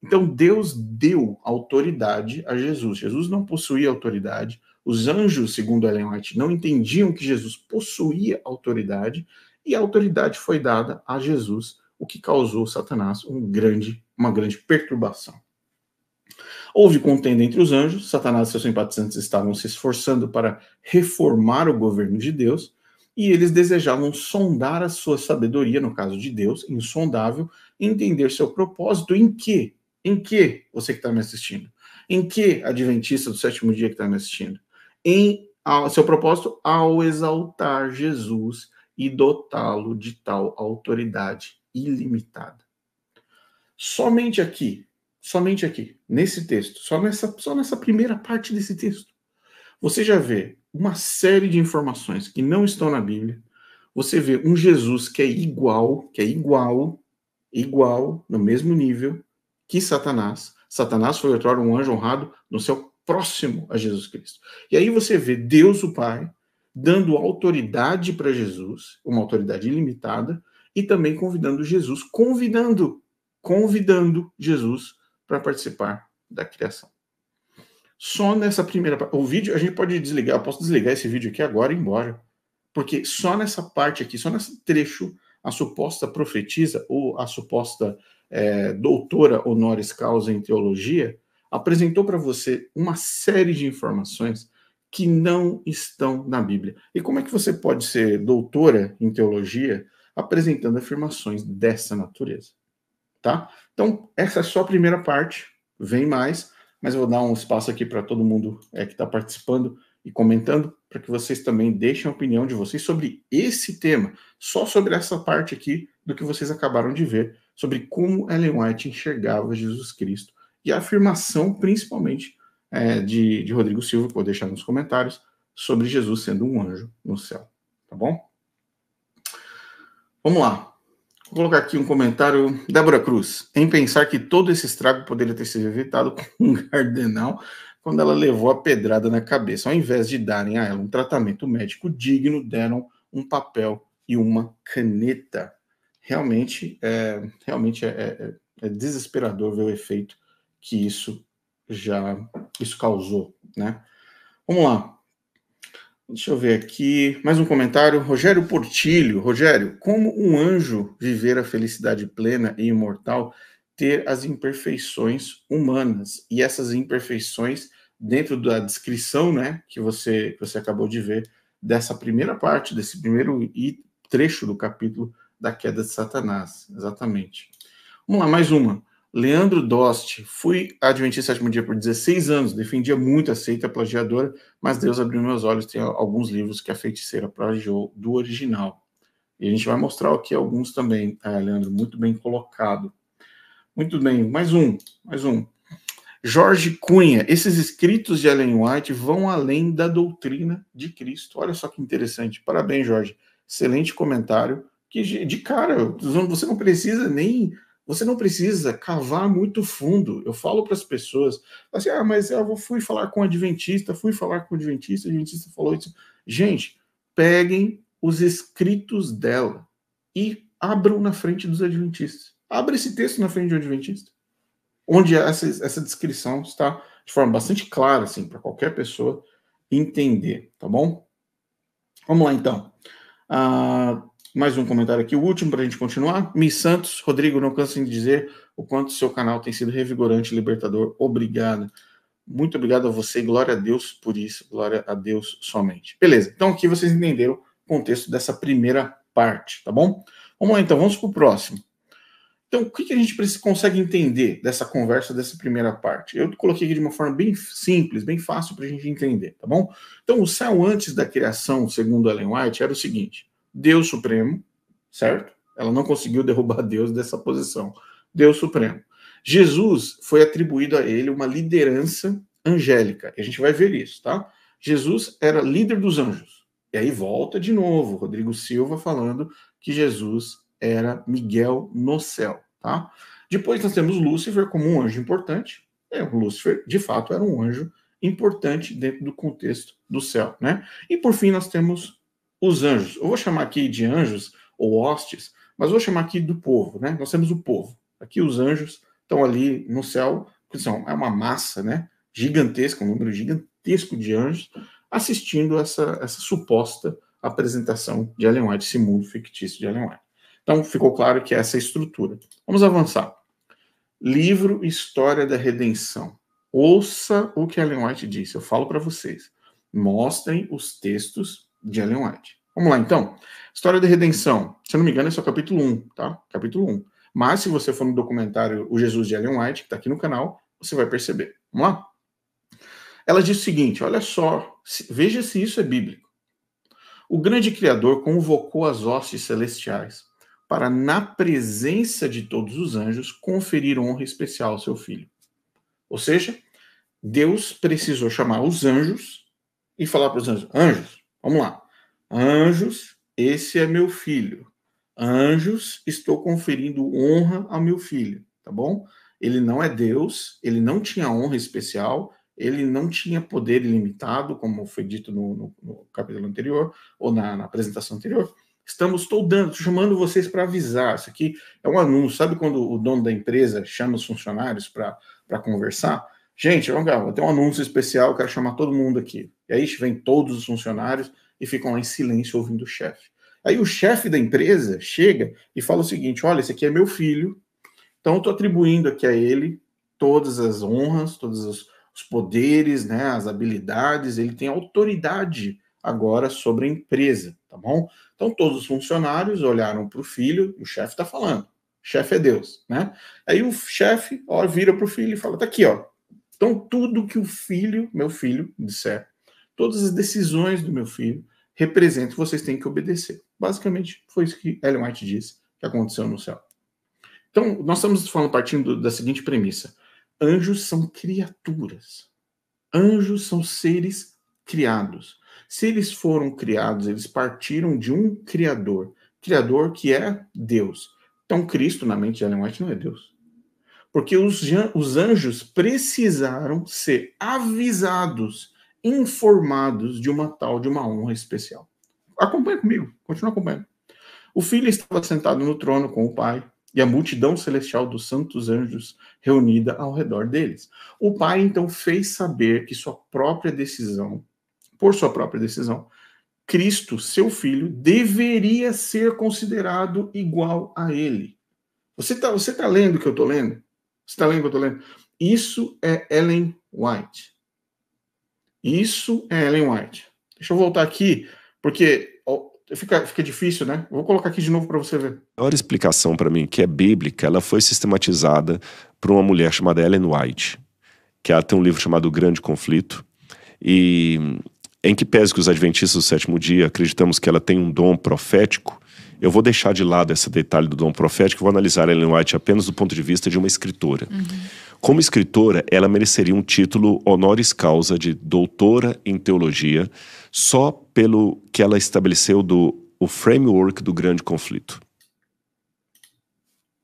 Então Deus deu autoridade a Jesus. Jesus não possuía autoridade. Os anjos, segundo Ellen White, não entendiam que Jesus possuía autoridade, e a autoridade foi dada a Jesus, o que causou Satanás uma grande perturbação. Houve contenda entre os anjos, Satanás e seus simpatizantes estavam se esforçando para reformar o governo de Deus, e eles desejavam sondar a sua sabedoria, no caso de Deus, insondável, e entender seu propósito em quê? Em que, você que está me assistindo? Em que, adventista do sétimo dia que está me assistindo? Seu propósito ao exaltar Jesus e dotá-lo de tal autoridade ilimitada. Somente aqui, nesse texto, só nessa primeira parte desse texto, você já vê uma série de informações que não estão na Bíblia. Você vê um Jesus que é igual, no mesmo nível que Satanás. Satanás foi outrora um anjo honrado no céu próximo a Jesus Cristo. E aí você vê Deus o Pai dando autoridade para Jesus, uma autoridade ilimitada, e também convidando Jesus para participar da criação. Só nessa primeira parte, o vídeo, a gente pode desligar, eu posso desligar esse vídeo aqui agora e ir embora, porque só nessa parte aqui, só nesse trecho, a suposta profetisa, ou a suposta doutora honoris causa em teologia, apresentou para você uma série de informações que não estão na Bíblia. E como é que você pode ser doutora em teologia apresentando afirmações dessa natureza? Tá? Então, essa é só a primeira parte, vem mais, mas eu vou dar um espaço aqui para todo mundo que está participando e comentando, para que vocês também deixem a opinião de vocês sobre esse tema, só sobre essa parte aqui do que vocês acabaram de ver, sobre como Ellen White enxergava Jesus Cristo, e a afirmação, principalmente, de Rodrigo Silva, que eu vou deixar nos comentários, sobre Jesus sendo um anjo no céu. Tá bom? Vamos lá. Vou colocar aqui um comentário. Débora Cruz. Em pensar que todo esse estrago poderia ter sido evitado com um cardenal quando ela levou a pedrada na cabeça. Ao invés de darem a ela um tratamento médico digno, deram um papel e uma caneta. Realmente é desesperador ver o efeito que isso causou, né? Vamos lá. Deixa eu ver aqui, mais um comentário. Rogério Portilho. Rogério, como um anjo viver a felicidade plena e imortal, ter as imperfeições humanas, e essas imperfeições dentro da descrição, né, que você acabou de ver, dessa primeira parte, desse primeiro trecho do capítulo da queda de Satanás. Exatamente. Vamos lá, mais uma. Leandro Dost, fui adventista sétimo dia por 16 anos, defendia muito a seita plagiadora, mas Deus abriu meus olhos, tem alguns livros que a feiticeira plagiou do original. E a gente vai mostrar aqui alguns também, Leandro, muito bem colocado. Muito bem, mais um. Jorge Cunha, esses escritos de Ellen White vão além da doutrina de Cristo. Olha só que interessante. Parabéns, Jorge. Excelente comentário. Que de cara, você não precisa cavar muito fundo. Eu falo para as pessoas, assim, mas eu fui falar com o adventista, o adventista falou isso. Gente, peguem os escritos dela e abram na frente dos adventistas. Abra esse texto na frente do adventista, onde essa descrição está de forma bastante clara, assim, para qualquer pessoa entender, tá bom? Vamos lá, então. Mais um comentário aqui, o último para a gente continuar. Miss Santos, Rodrigo, não cansem de dizer o quanto seu canal tem sido revigorante e libertador. Obrigado. Muito obrigado a você, glória a Deus por isso, glória a Deus somente. Beleza, então aqui vocês entenderam o contexto dessa primeira parte, tá bom? Vamos lá, então, vamos para o próximo. Então, o que a gente consegue entender dessa conversa, dessa primeira parte? Eu coloquei aqui de uma forma bem simples, bem fácil para a gente entender, tá bom? Então, o céu antes da criação, segundo Ellen White, era o seguinte: Deus Supremo, certo? Ela não conseguiu derrubar Deus dessa posição. Deus Supremo. Jesus foi atribuído a ele uma liderança angélica. E a gente vai ver isso, tá? Jesus era líder dos anjos. E aí volta de novo, Rodrigo Silva falando que Jesus era Miguel no céu, tá? Depois nós temos Lúcifer como um anjo importante. O Lúcifer, de fato, era um anjo importante dentro do contexto do céu, né? E por fim nós temos os anjos. Eu vou chamar aqui de anjos ou hostes, mas vou chamar aqui do povo, né? Nós temos o povo. Aqui os anjos estão ali no céu, que é uma massa, né? Gigantesca, um número gigantesco de anjos assistindo essa suposta apresentação de Ellen White, esse mundo fictício de Ellen White. Então, ficou claro que essa é a estrutura. Vamos avançar. Livro História da Redenção. Ouça o que Ellen White disse. Eu falo para vocês. Mostrem os textos de Ellen White. Vamos lá, então. História da Redenção. Se eu não me engano, esse é o capítulo 1, tá? Capítulo 1. Mas, se você for no documentário O Jesus de Ellen White, que está aqui no canal, você vai perceber. Vamos lá? Ela diz o seguinte, olha só, veja se isso é bíblico. O grande Criador convocou as hostes celestiais para, na presença de todos os anjos, conferir honra especial ao seu filho. Ou seja, Deus precisou chamar os anjos e falar para os anjos: anjos, vamos lá. Anjos, esse é meu filho. Anjos, estou conferindo honra ao meu filho, tá bom? Ele não é Deus, ele não tinha honra especial, Ele não tinha poder ilimitado, como foi dito no capítulo anterior, ou na apresentação anterior. Estou chamando vocês para avisar. Isso aqui é um anúncio. Sabe quando o dono da empresa chama os funcionários para conversar? Gente, vou ter um anúncio especial, quero chamar todo mundo aqui. E aí vem todos os funcionários e ficam lá em silêncio ouvindo o chefe. Aí o chefe da empresa chega e fala o seguinte: olha, esse aqui é meu filho, então eu estou atribuindo aqui a ele todas as honras, todos os poderes, né, as habilidades, ele tem autoridade agora sobre a empresa, tá bom? Então todos os funcionários olharam para o filho, o chefe está falando, o chefe é Deus, né? Aí o chefe vira para o filho e fala: tá aqui, ó. Então tudo que o filho, meu filho, disser, todas as decisões do meu filho representam, vocês têm que obedecer. Basicamente foi isso que Ellen White disse que aconteceu no céu. Então, nós estamos falando partindo da seguinte premissa: anjos são criaturas. Anjos são seres criados. Se eles foram criados, eles partiram de um criador que é Deus. Então, Cristo, na mente de Ellen White, não é Deus. Porque os anjos precisaram ser avisados, informados de uma honra especial. Acompanha comigo, continua acompanhando. O filho estava sentado no trono com o pai, e a multidão celestial dos santos anjos reunida ao redor deles. O pai então fez saber que por sua própria decisão, Cristo, seu filho, deveria ser considerado igual a ele. Você tá lendo o que eu estou lendo? Você está lendo o que eu estou lendo? Isso é Ellen White. Isso é Ellen White. Deixa eu voltar aqui, porque fica difícil, né? Vou colocar aqui de novo para você ver.
A maior explicação para mim, que é bíblica, ela foi sistematizada por uma mulher chamada Ellen White, que ela tem um livro chamado O Grande Conflito, e em que pese que os adventistas do sétimo dia acreditamos que ela tem um dom profético, eu vou deixar de lado esse detalhe do dom profético e vou analisar Ellen White apenas do ponto de vista de uma escritora. Como escritora, ela mereceria um título honoris causa de doutora em teologia, só pelo que ela estabeleceu o framework do Grande Conflito.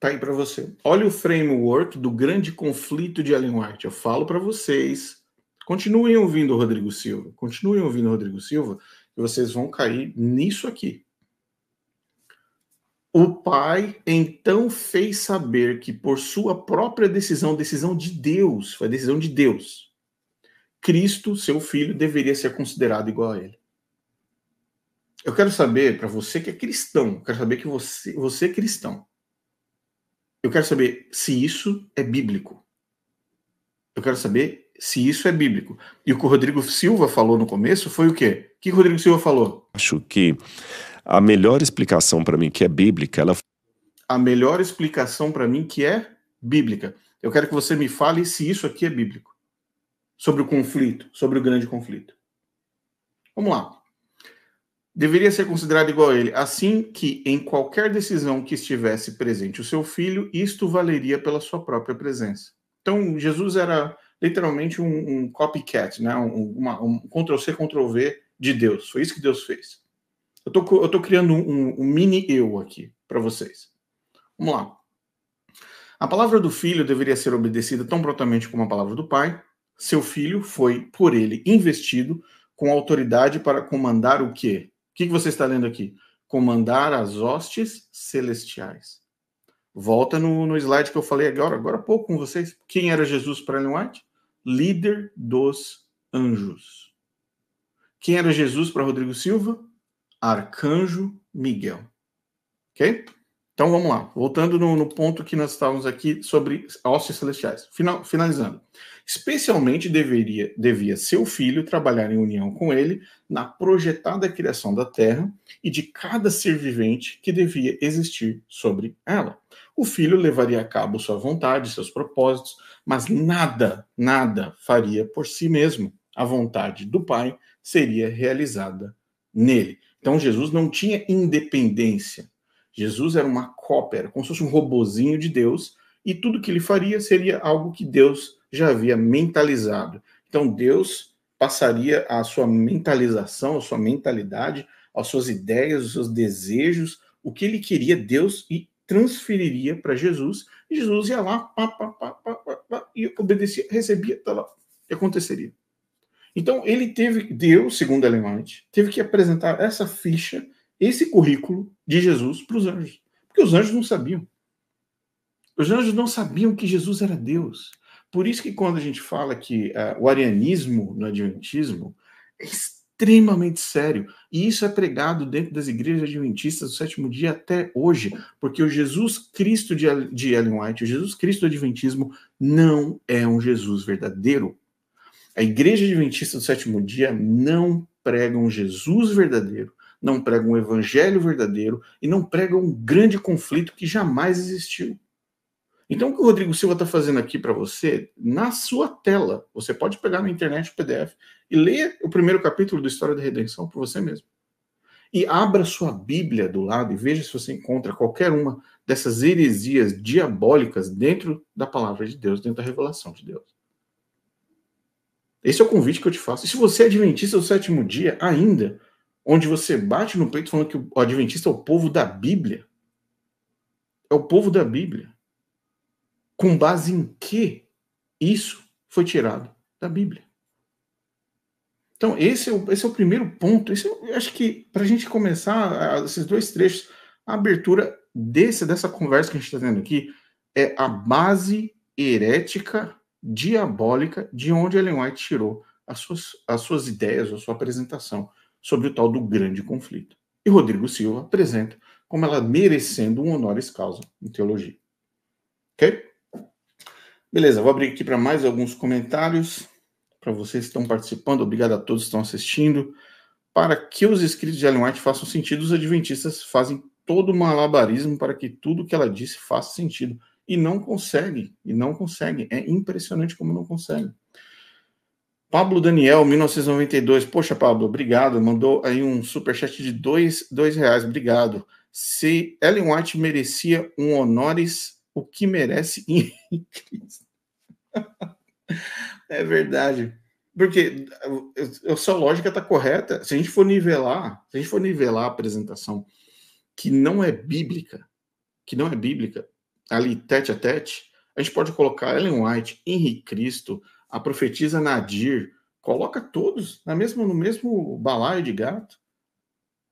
Tá aí para você. Olha o framework do Grande Conflito de Ellen White. Eu falo para vocês, continuem ouvindo o Rodrigo Silva, e vocês vão cair nisso aqui. O pai então fez saber que por sua própria decisão de Deus, foi a decisão de Deus, Cristo, seu filho, deveria ser considerado igual a ele. Eu quero saber, para você que é cristão, eu quero saber que você é cristão. Eu quero saber se isso é bíblico. Eu quero saber se isso é bíblico. E o que o Rodrigo Silva falou no começo foi o quê? O que o Rodrigo Silva falou?
Acho que a melhor explicação para mim que é bíblica,
A melhor explicação para mim que é bíblica. Eu quero que você me fale se isso aqui é bíblico. Sobre o conflito, sobre o grande conflito. Vamos lá. Deveria ser considerado igual a ele, assim que em qualquer decisão que estivesse presente o seu filho, isto valeria pela sua própria presença. Então, Jesus era literalmente um copycat, né? um Ctrl-C, Ctrl-V de Deus. Foi isso que Deus fez. Eu tô criando um mini eu aqui para vocês. Vamos lá. A palavra do filho deveria ser obedecida tão prontamente como a palavra do pai. Seu filho foi, por ele, investido com autoridade para comandar o quê? O que você está lendo aqui? Comandar as hostes celestiais. Volta no slide que eu falei agora há pouco com vocês. Quem era Jesus para Ellen White? Líder dos anjos. Quem era Jesus para Rodrigo Silva? Arcanjo Miguel. Ok? Então vamos lá. Voltando no ponto que nós estávamos aqui sobre hostes celestiais. Finalizando. Especialmente devia seu filho trabalhar em união com ele na projetada criação da terra e de cada ser vivente que devia existir sobre ela. O filho levaria a cabo sua vontade, seus propósitos, mas nada faria por si mesmo. A vontade do Pai seria realizada nele. Então Jesus não tinha independência. Jesus era uma cópia, era como se fosse um robozinho de Deus, e tudo que ele faria seria algo que Deus já havia mentalizado. Então Deus passaria a sua mentalização, a sua mentalidade, as suas ideias, os seus desejos, o que ele queria, Deus, e transferiria para Jesus, e Jesus ia lá, e obedecia, recebia, tá lá. que aconteceria. Então, Deus, segundo Ellen White, teve que apresentar essa ficha, esse currículo de Jesus para os anjos. Porque os anjos não sabiam. Os anjos não sabiam que Jesus era Deus. Por isso que quando a gente fala que o arianismo no adventismo é extremamente sério. E isso é pregado dentro das igrejas adventistas do sétimo dia até hoje. Porque o Jesus Cristo de Ellen White, o Jesus Cristo do adventismo, não é um Jesus verdadeiro. A igreja adventista do sétimo dia não prega um Jesus verdadeiro, não prega um evangelho verdadeiro e não prega um grande conflito que jamais existiu. Então, o que o Rodrigo Silva está fazendo aqui para você, na sua tela, você pode pegar na internet o PDF e ler o primeiro capítulo da História da Redenção por você mesmo. E abra sua Bíblia do lado e veja se você encontra qualquer uma dessas heresias diabólicas dentro da palavra de Deus, dentro da revelação de Deus. Esse é o convite que eu te faço. E se você é adventista do sétimo dia, ainda, onde você bate no peito falando que o adventista é o povo da Bíblia, é o povo da Bíblia. Com base em que isso foi tirado da Bíblia? Então, esse é o primeiro ponto. Eu acho que, para a gente começar esses dois trechos, a abertura dessa conversa que a gente está tendo aqui é a base herética, diabólica, de onde Ellen White tirou as suas ideias, a sua apresentação sobre o tal do grande conflito. E Rodrigo Silva apresenta como ela merecendo um honoris causa em teologia. Ok? Beleza, vou abrir aqui para mais alguns comentários, para vocês que estão participando, obrigado a todos que estão assistindo. Para que os escritos de Ellen White façam sentido, os adventistas fazem todo o malabarismo para que tudo que ela disse faça sentido. E não conseguem. É impressionante como não conseguem. Pablo Daniel, 1992. Poxa, Pablo, obrigado. Mandou aí um superchat de R$2. Obrigado. Se Ellen White merecia um honoris, o que merece em Cristo? É verdade. Porque a sua lógica está correta. Se a gente for nivelar a apresentação que não é bíblica, ali tete a tete, a gente pode colocar Ellen White, Henri Cristo, a profetisa Nadir, coloca todos no mesmo balaio de gato.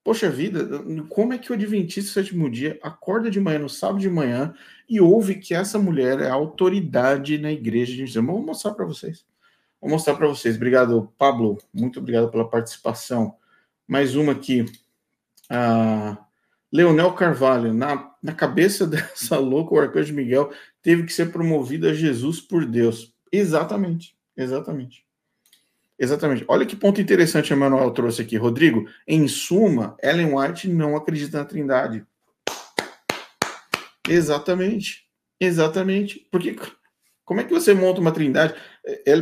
Poxa vida, como é que o adventista do sétimo dia acorda de manhã, no sábado de manhã, e ouve que essa mulher é a autoridade na igreja de Jesus? Vou mostrar para vocês. Obrigado, Pablo. Muito obrigado pela participação. Mais uma aqui. Leonel Carvalho. Na cabeça dessa louca, o arcanjo Miguel teve que ser promovido a Jesus por Deus. Exatamente. Olha que ponto interessante a Manuel trouxe aqui. Rodrigo, em suma, Ellen White não acredita na Trindade. Exatamente. Porque como é que você monta uma Trindade?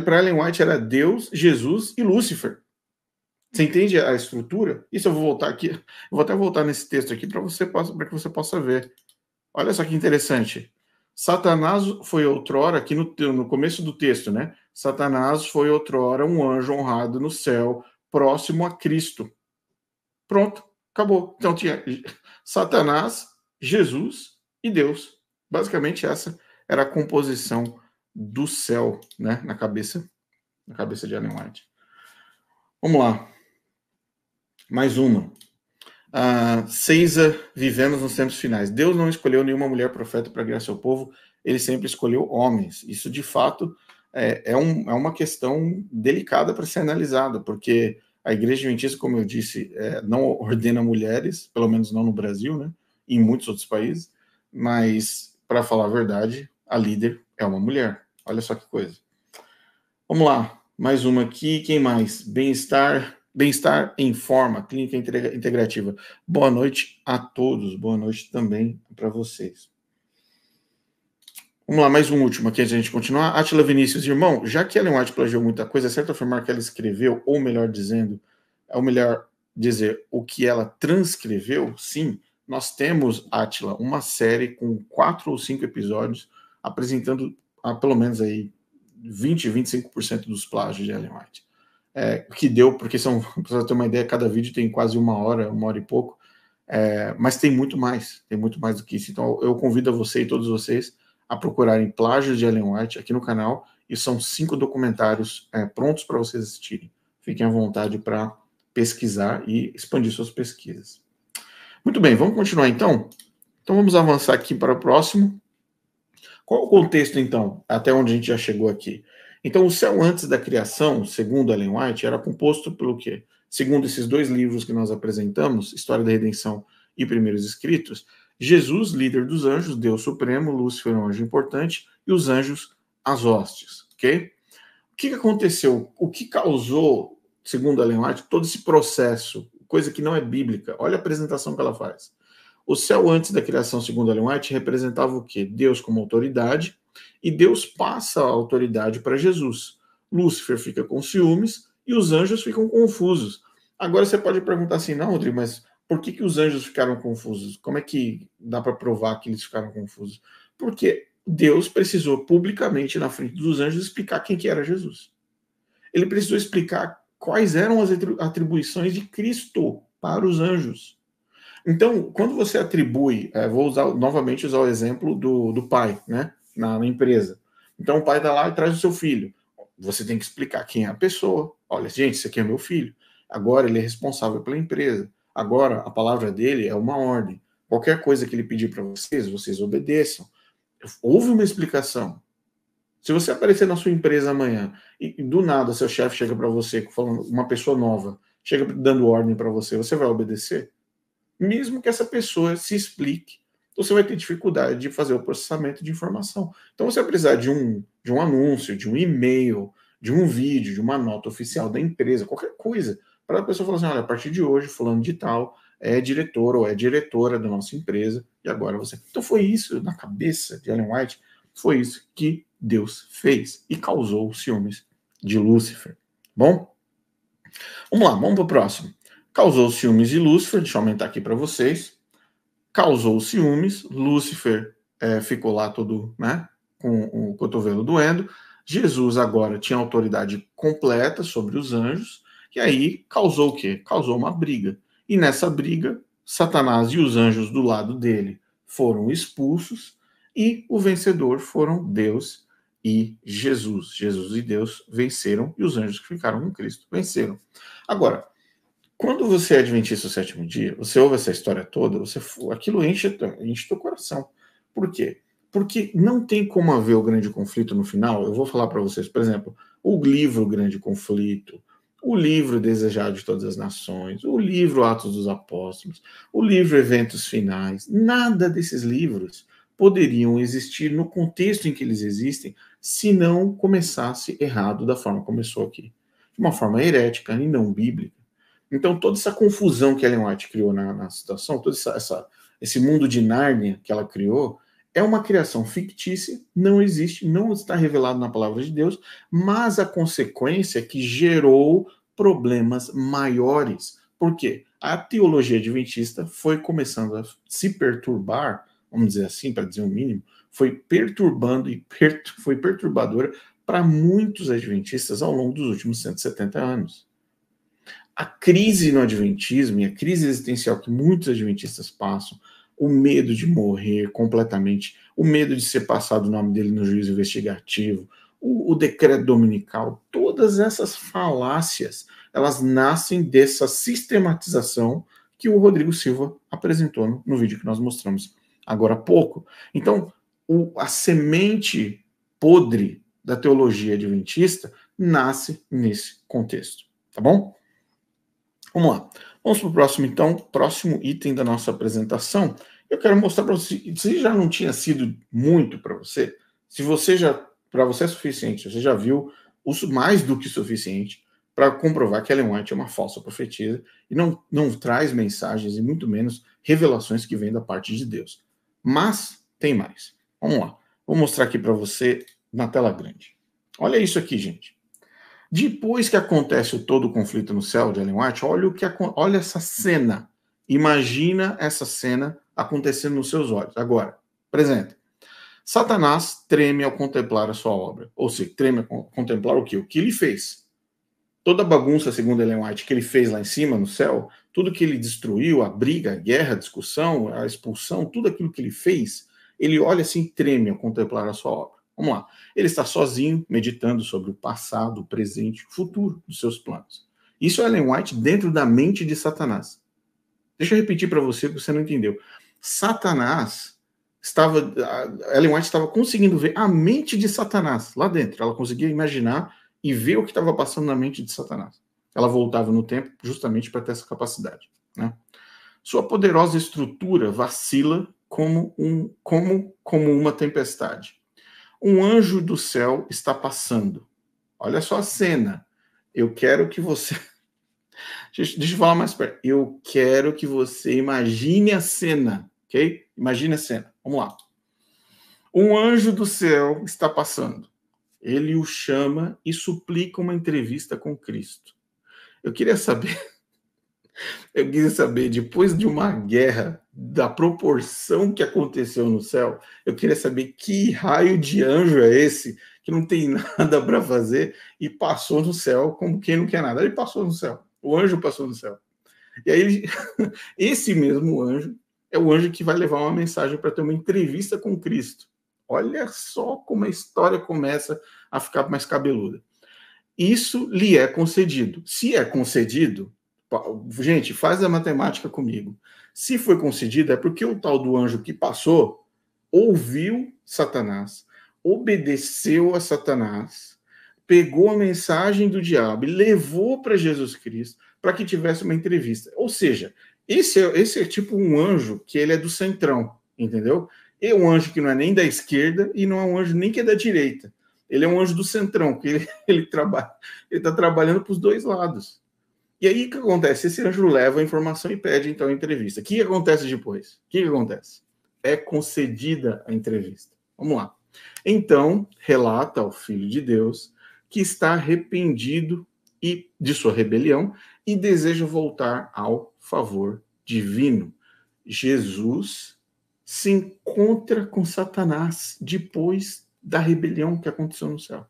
Para Ellen White era Deus, Jesus e Lúcifer. Você entende a estrutura? Isso eu vou voltar aqui. Eu vou até voltar nesse texto aqui para que você possa ver. Olha só que interessante. Satanás foi outrora, aqui no começo do texto, né? Satanás foi outrora um anjo honrado no céu, próximo a Cristo. Pronto, acabou. Então tinha Satanás, Jesus e Deus. Basicamente essa era a composição do céu, né? Na cabeça de Ellen White. Vamos lá. Mais uma. Ceiza, vivemos nos tempos finais. Deus não escolheu nenhuma mulher profeta para guiar seu povo, ele sempre escolheu homens. Isso, de fato, é uma questão delicada para ser analisada, porque a Igreja Adventista, como eu disse, não ordena mulheres, pelo menos não no Brasil, né? E em muitos outros países, mas, para falar a verdade, a líder é uma mulher. Olha só que coisa. Vamos lá, mais uma aqui. Quem mais? Bem-estar em forma, clínica integrativa. Boa noite a todos. Boa noite também para vocês. Vamos lá, mais um último aqui antes de a gente continuar. Átila Vinícius, irmão, já que Ellen White plagiou muita coisa, é certo afirmar que ela escreveu, ou melhor dizer, o que ela transcreveu? Sim, nós temos, Átila, uma série com 4 ou 5 episódios apresentando pelo menos aí 20-25% dos plágios de Ellen White. Que deu, porque para você ter uma ideia, cada vídeo tem quase uma hora e pouco, mas tem muito mais do que isso. Então eu convido a você e todos vocês a procurarem plágios de Ellen White aqui no canal e são 5 documentários prontos para vocês assistirem. Fiquem à vontade para pesquisar e expandir suas pesquisas. Muito bem, vamos continuar então? Então vamos avançar aqui para o próximo. Qual o contexto então, até onde a gente já chegou aqui? Então o céu antes da criação, segundo Ellen White, era composto pelo quê? Segundo esses 2 livros que nós apresentamos, História da Redenção e Primeiros Escritos, Jesus, líder dos anjos, Deus Supremo, Lúcifer, um anjo importante, e os anjos, as hostes, ok? O que aconteceu? O que causou, segundo Ellen White, todo esse processo, coisa que não é bíblica? Olha a apresentação que ela faz. O céu antes da criação, segundo Ellen White, representava o quê? Deus como autoridade, e Deus passa a autoridade para Jesus. Lúcifer fica com ciúmes e os anjos ficam confusos. Agora você pode perguntar assim, não, Rodrigo, mas por que os anjos ficaram confusos? Como é que dá para provar que eles ficaram confusos? Porque Deus precisou publicamente, na frente dos anjos, explicar quem que era Jesus. Ele precisou explicar quais eram as atribuições de Cristo para os anjos. Então, quando você atribui, vou novamente usar o exemplo do pai, né, na empresa. Então, o pai está lá e traz o seu filho. Você tem que explicar quem é a pessoa. Olha, gente, esse aqui é meu filho. Agora ele é responsável pela empresa. Agora a palavra dele é uma ordem. Qualquer coisa que ele pedir para vocês, vocês obedeçam. Houve uma explicação. Se você aparecer na sua empresa amanhã e do nada seu chefe chega para você, falando uma pessoa nova, chega dando ordem para você, você vai obedecer? Mesmo que essa pessoa se explique, você vai ter dificuldade de fazer o processamento de informação. Então você vai precisar de um anúncio, de um e-mail, de um vídeo, de uma nota oficial da empresa, qualquer coisa, para a pessoa falar assim, olha, a partir de hoje, fulano de tal é diretor ou é diretora da nossa empresa, e agora você... Então foi isso, na cabeça de Ellen White, foi isso que Deus fez e causou os ciúmes de Lúcifer. Bom? Vamos lá, vamos para o próximo. Causou ciúmes de Lúcifer, deixa eu aumentar aqui para vocês. Causou ciúmes, Lúcifer ficou lá todo, né, com o cotovelo doendo. Jesus agora tinha autoridade completa sobre os anjos, e aí causou o quê? Causou uma briga. E nessa briga, Satanás e os anjos do lado dele foram expulsos, e o vencedor foram Deus e Jesus. Jesus e Deus venceram, e os anjos que ficaram com Cristo venceram. Agora, quando você é adventista do sétimo dia, você ouve essa história toda, aquilo enche teu coração. Por quê? Porque não tem como haver o grande conflito no final. Eu vou falar para vocês, por exemplo, o livro Grande Conflito, o livro Desejado de Todas as Nações, o livro Atos dos Apóstolos, o livro Eventos Finais, nada desses livros poderiam existir no contexto em que eles existem se não começasse errado da forma como começou aqui. De uma forma herética e não bíblica. Então, toda essa confusão que Ellen White criou na situação, todo esse mundo de Nárnia que ela criou, é uma criação fictícia, não existe, não está revelado na palavra de Deus, mas a consequência é que gerou problemas maiores. Por quê? A teologia adventista foi começando a se perturbar, vamos dizer assim, para dizer o mínimo, foi perturbando e foi perturbadora para muitos adventistas ao longo dos últimos 170 anos. A crise no adventismo e a crise existencial que muitos adventistas passam, o medo de morrer completamente, o medo de ser passado o nome dele no juízo investigativo, o decreto dominical, todas essas falácias, elas nascem dessa sistematização que o Rodrigo Silva apresentou no vídeo que nós mostramos agora há pouco. Então, a semente podre da teologia adventista nasce nesse contexto, tá bom? Vamos lá. Vamos para o próximo, então, próximo item da nossa apresentação. Eu quero mostrar para você, se já não tinha sido muito para você, se você já, para você é suficiente, você já viu mais do que suficiente para comprovar que Ellen White é uma falsa profetisa e não traz mensagens e muito menos revelações que vêm da parte de Deus. Mas tem mais. Vamos lá. Vou mostrar aqui para você na tela grande. Olha isso aqui, gente. Depois que acontece todo o conflito no céu de Ellen White, olha essa cena. Imagina essa cena acontecendo nos seus olhos. Agora, presente. Satanás treme ao contemplar a sua obra. Ou seja, treme ao contemplar o quê? O que ele fez. Toda a bagunça, segundo Ellen White, que ele fez lá em cima, no céu, tudo que ele destruiu, a briga, a guerra, a discussão, a expulsão, tudo aquilo que ele fez, ele olha assim e treme ao contemplar a sua obra. Vamos lá. Ele está sozinho, meditando sobre o passado, o presente, o futuro dos seus planos. Isso é Ellen White dentro da mente de Satanás. Deixa eu repetir para você, que você não entendeu. Satanás Ellen White estava conseguindo ver a mente de Satanás lá dentro. Ela conseguia imaginar e ver o que estava passando na mente de Satanás. Ela voltava no tempo justamente para ter essa capacidade, né? Sua poderosa estrutura vacila como uma tempestade. Um anjo do céu está passando. Olha só a cena. Eu quero que você... Deixa eu falar mais perto. Eu quero que você imagine a cena, ok? Imagine a cena. Vamos lá. Um anjo do céu está passando. Ele o chama e suplica uma entrevista com Cristo. Eu queria saber, depois de uma guerra da proporção que aconteceu no céu, eu queria saber que raio de anjo é esse que não tem nada para fazer e passou no céu como quem não quer nada. Ele passou no céu. O anjo passou no céu. E aí, esse mesmo anjo é o anjo que vai levar uma mensagem para ter uma entrevista com Cristo. Olha só como a história começa a ficar mais cabeluda. Isso lhe é concedido. Se é concedido, gente, faz a matemática comigo. Se foi concedido, é porque o tal do anjo que passou ouviu Satanás, obedeceu a Satanás, pegou a mensagem do diabo e levou para Jesus Cristo para que tivesse uma entrevista. Ou seja, esse é tipo um anjo que ele é do centrão, entendeu? É um anjo que não é nem da esquerda e não é um anjo nem que é da direita. Ele é um anjo do centrão, que ele está trabalhando para os dois lados. E aí o que acontece? Esse anjo leva a informação e pede então a entrevista. O que acontece depois? O que acontece? É concedida a entrevista. Vamos lá. Então, relata ao Filho de Deus que está arrependido de sua rebelião e deseja voltar ao favor divino. Jesus se encontra com Satanás depois da rebelião que aconteceu no céu.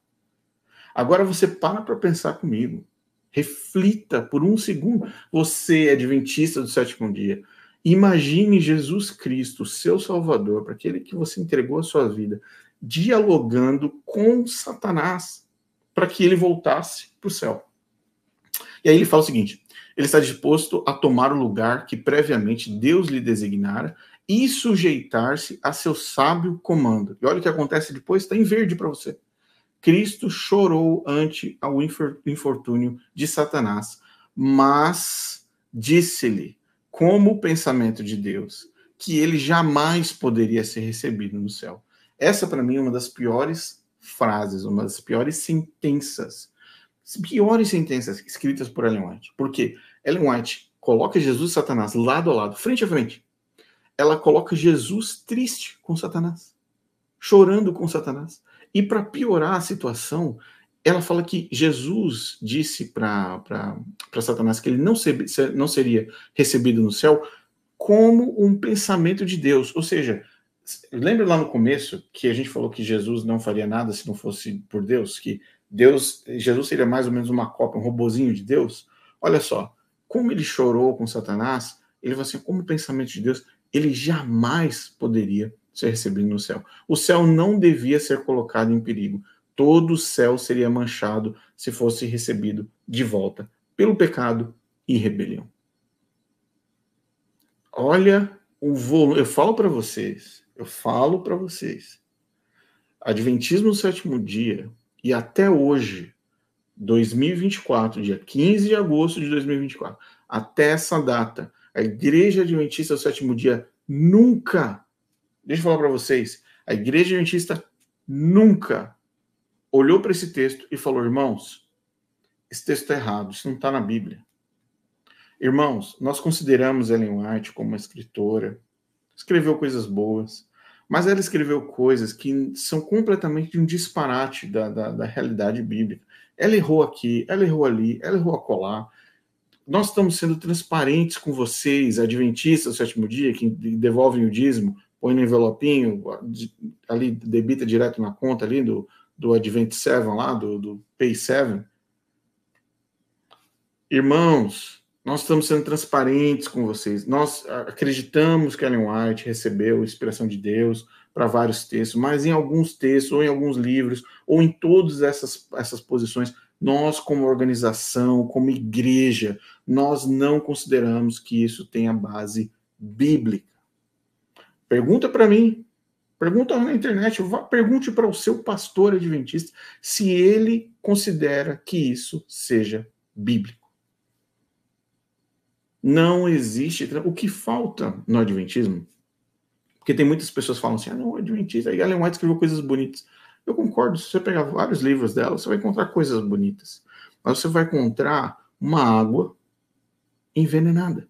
Agora você para pensar comigo. Reflita por um segundo. Você é adventista do sétimo dia. Imagine Jesus Cristo, seu Salvador, para aquele que você entregou a sua vida, dialogando com Satanás para que ele voltasse para o céu. E aí ele fala o seguinte: ele está disposto a tomar o lugar que previamente Deus lhe designara e sujeitar-se a seu sábio comando. E olha o que acontece depois, está em verde para você. Cristo chorou ante o infortúnio de Satanás, mas disse-lhe, como pensamento de Deus, que ele jamais poderia ser recebido no céu. Essa, para mim, é uma das piores frases, uma das piores sentenças escritas por Ellen White. Por quê? Ellen White coloca Jesus e Satanás lado a lado, frente a frente. Ela coloca Jesus triste com Satanás, chorando com Satanás. E para piorar a situação, ela fala que Jesus disse para Satanás que ele não seria recebido no céu como um pensamento de Deus. Ou seja, lembra lá no começo que a gente falou que Jesus não faria nada se não fosse por Deus? Que Jesus seria mais ou menos uma cópia, um robozinho de Deus? Olha só, como ele chorou com Satanás, ele falou assim, como pensamento de Deus, ele jamais poderia ser recebido no céu. O céu não devia ser colocado em perigo. Todo o céu seria manchado se fosse recebido de volta pelo pecado e rebelião. Olha o volume. Eu falo para vocês. Adventismo no sétimo dia e até hoje, 2024, dia 15 de agosto de 2024, até essa data, a Igreja Adventista do sétimo dia nunca, deixa eu falar para vocês, a Igreja Adventista nunca olhou para esse texto e falou, irmãos, esse texto está errado, isso não está na Bíblia. Irmãos, nós consideramos Ellen White como uma escritora, escreveu coisas boas, mas ela escreveu coisas que são completamente um disparate da realidade bíblica. Ela errou aqui, ela errou ali, ela errou acolá. Nós estamos sendo transparentes com vocês, adventistas do sétimo dia, que devolvem o dízimo, põe no envelopinho, ali debita direto na conta ali do Advent 7 lá, do Pay 7. Irmãos, Nós estamos sendo transparentes com vocês. Nós acreditamos que Ellen White recebeu inspiração de Deus para vários textos, mas em alguns textos, ou em alguns livros, ou em todas essas posições, nós, como organização, como igreja, nós não consideramos que isso tenha base bíblica. Pergunta para mim, pergunta na internet, pergunte para o seu pastor adventista se ele considera que isso seja bíblico. Não existe. O que falta no Adventismo, porque tem muitas pessoas que falam assim, não, o Adventista, a Ellen White escreveu coisas bonitas. Eu concordo, se você pegar vários livros dela, você vai encontrar coisas bonitas. Mas você vai encontrar uma água envenenada.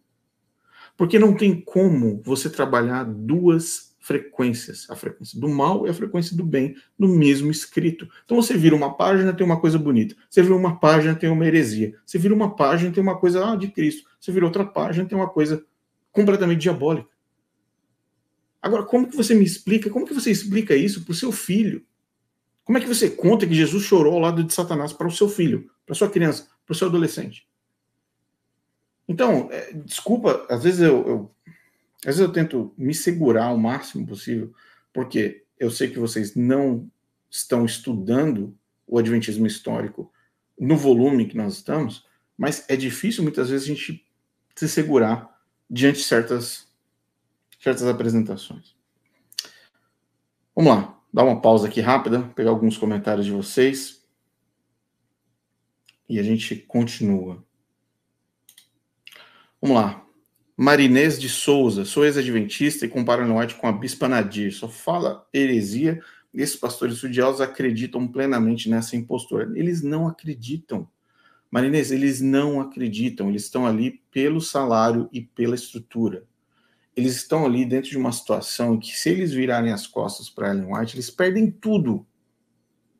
Porque não tem como você trabalhar duas frequências, a frequência do mal e a frequência do bem, no mesmo escrito. Então você vira uma página, tem uma coisa bonita. Você vira uma página, tem uma heresia. Você vira uma página, tem uma coisa de Cristo. Você vira outra página, tem uma coisa completamente diabólica. Agora, como que você me explica, como que você explica isso para o seu filho? Como é que você conta que Jesus chorou ao lado de Satanás para o seu filho, para a sua criança, para o seu adolescente? Então, desculpa, às vezes eu tento me segurar o máximo possível, porque eu sei que vocês não estão estudando o Adventismo histórico no volume que nós estamos, mas é difícil muitas vezes a gente se segurar diante de certas apresentações. Vamos lá, dar uma pausa aqui rápida, pegar alguns comentários de vocês e a gente continua. Vamos lá. Marinês de Souza, sou ex-adventista e comparo Ellen White com a Bispa Nadir, só fala heresia. Esses pastores estudiosos acreditam plenamente nessa impostura. Eles não acreditam. Marinês, eles não acreditam. Eles estão ali pelo salário e pela estrutura. Eles estão ali dentro de uma situação que, se eles virarem as costas para Ellen White, eles perdem tudo.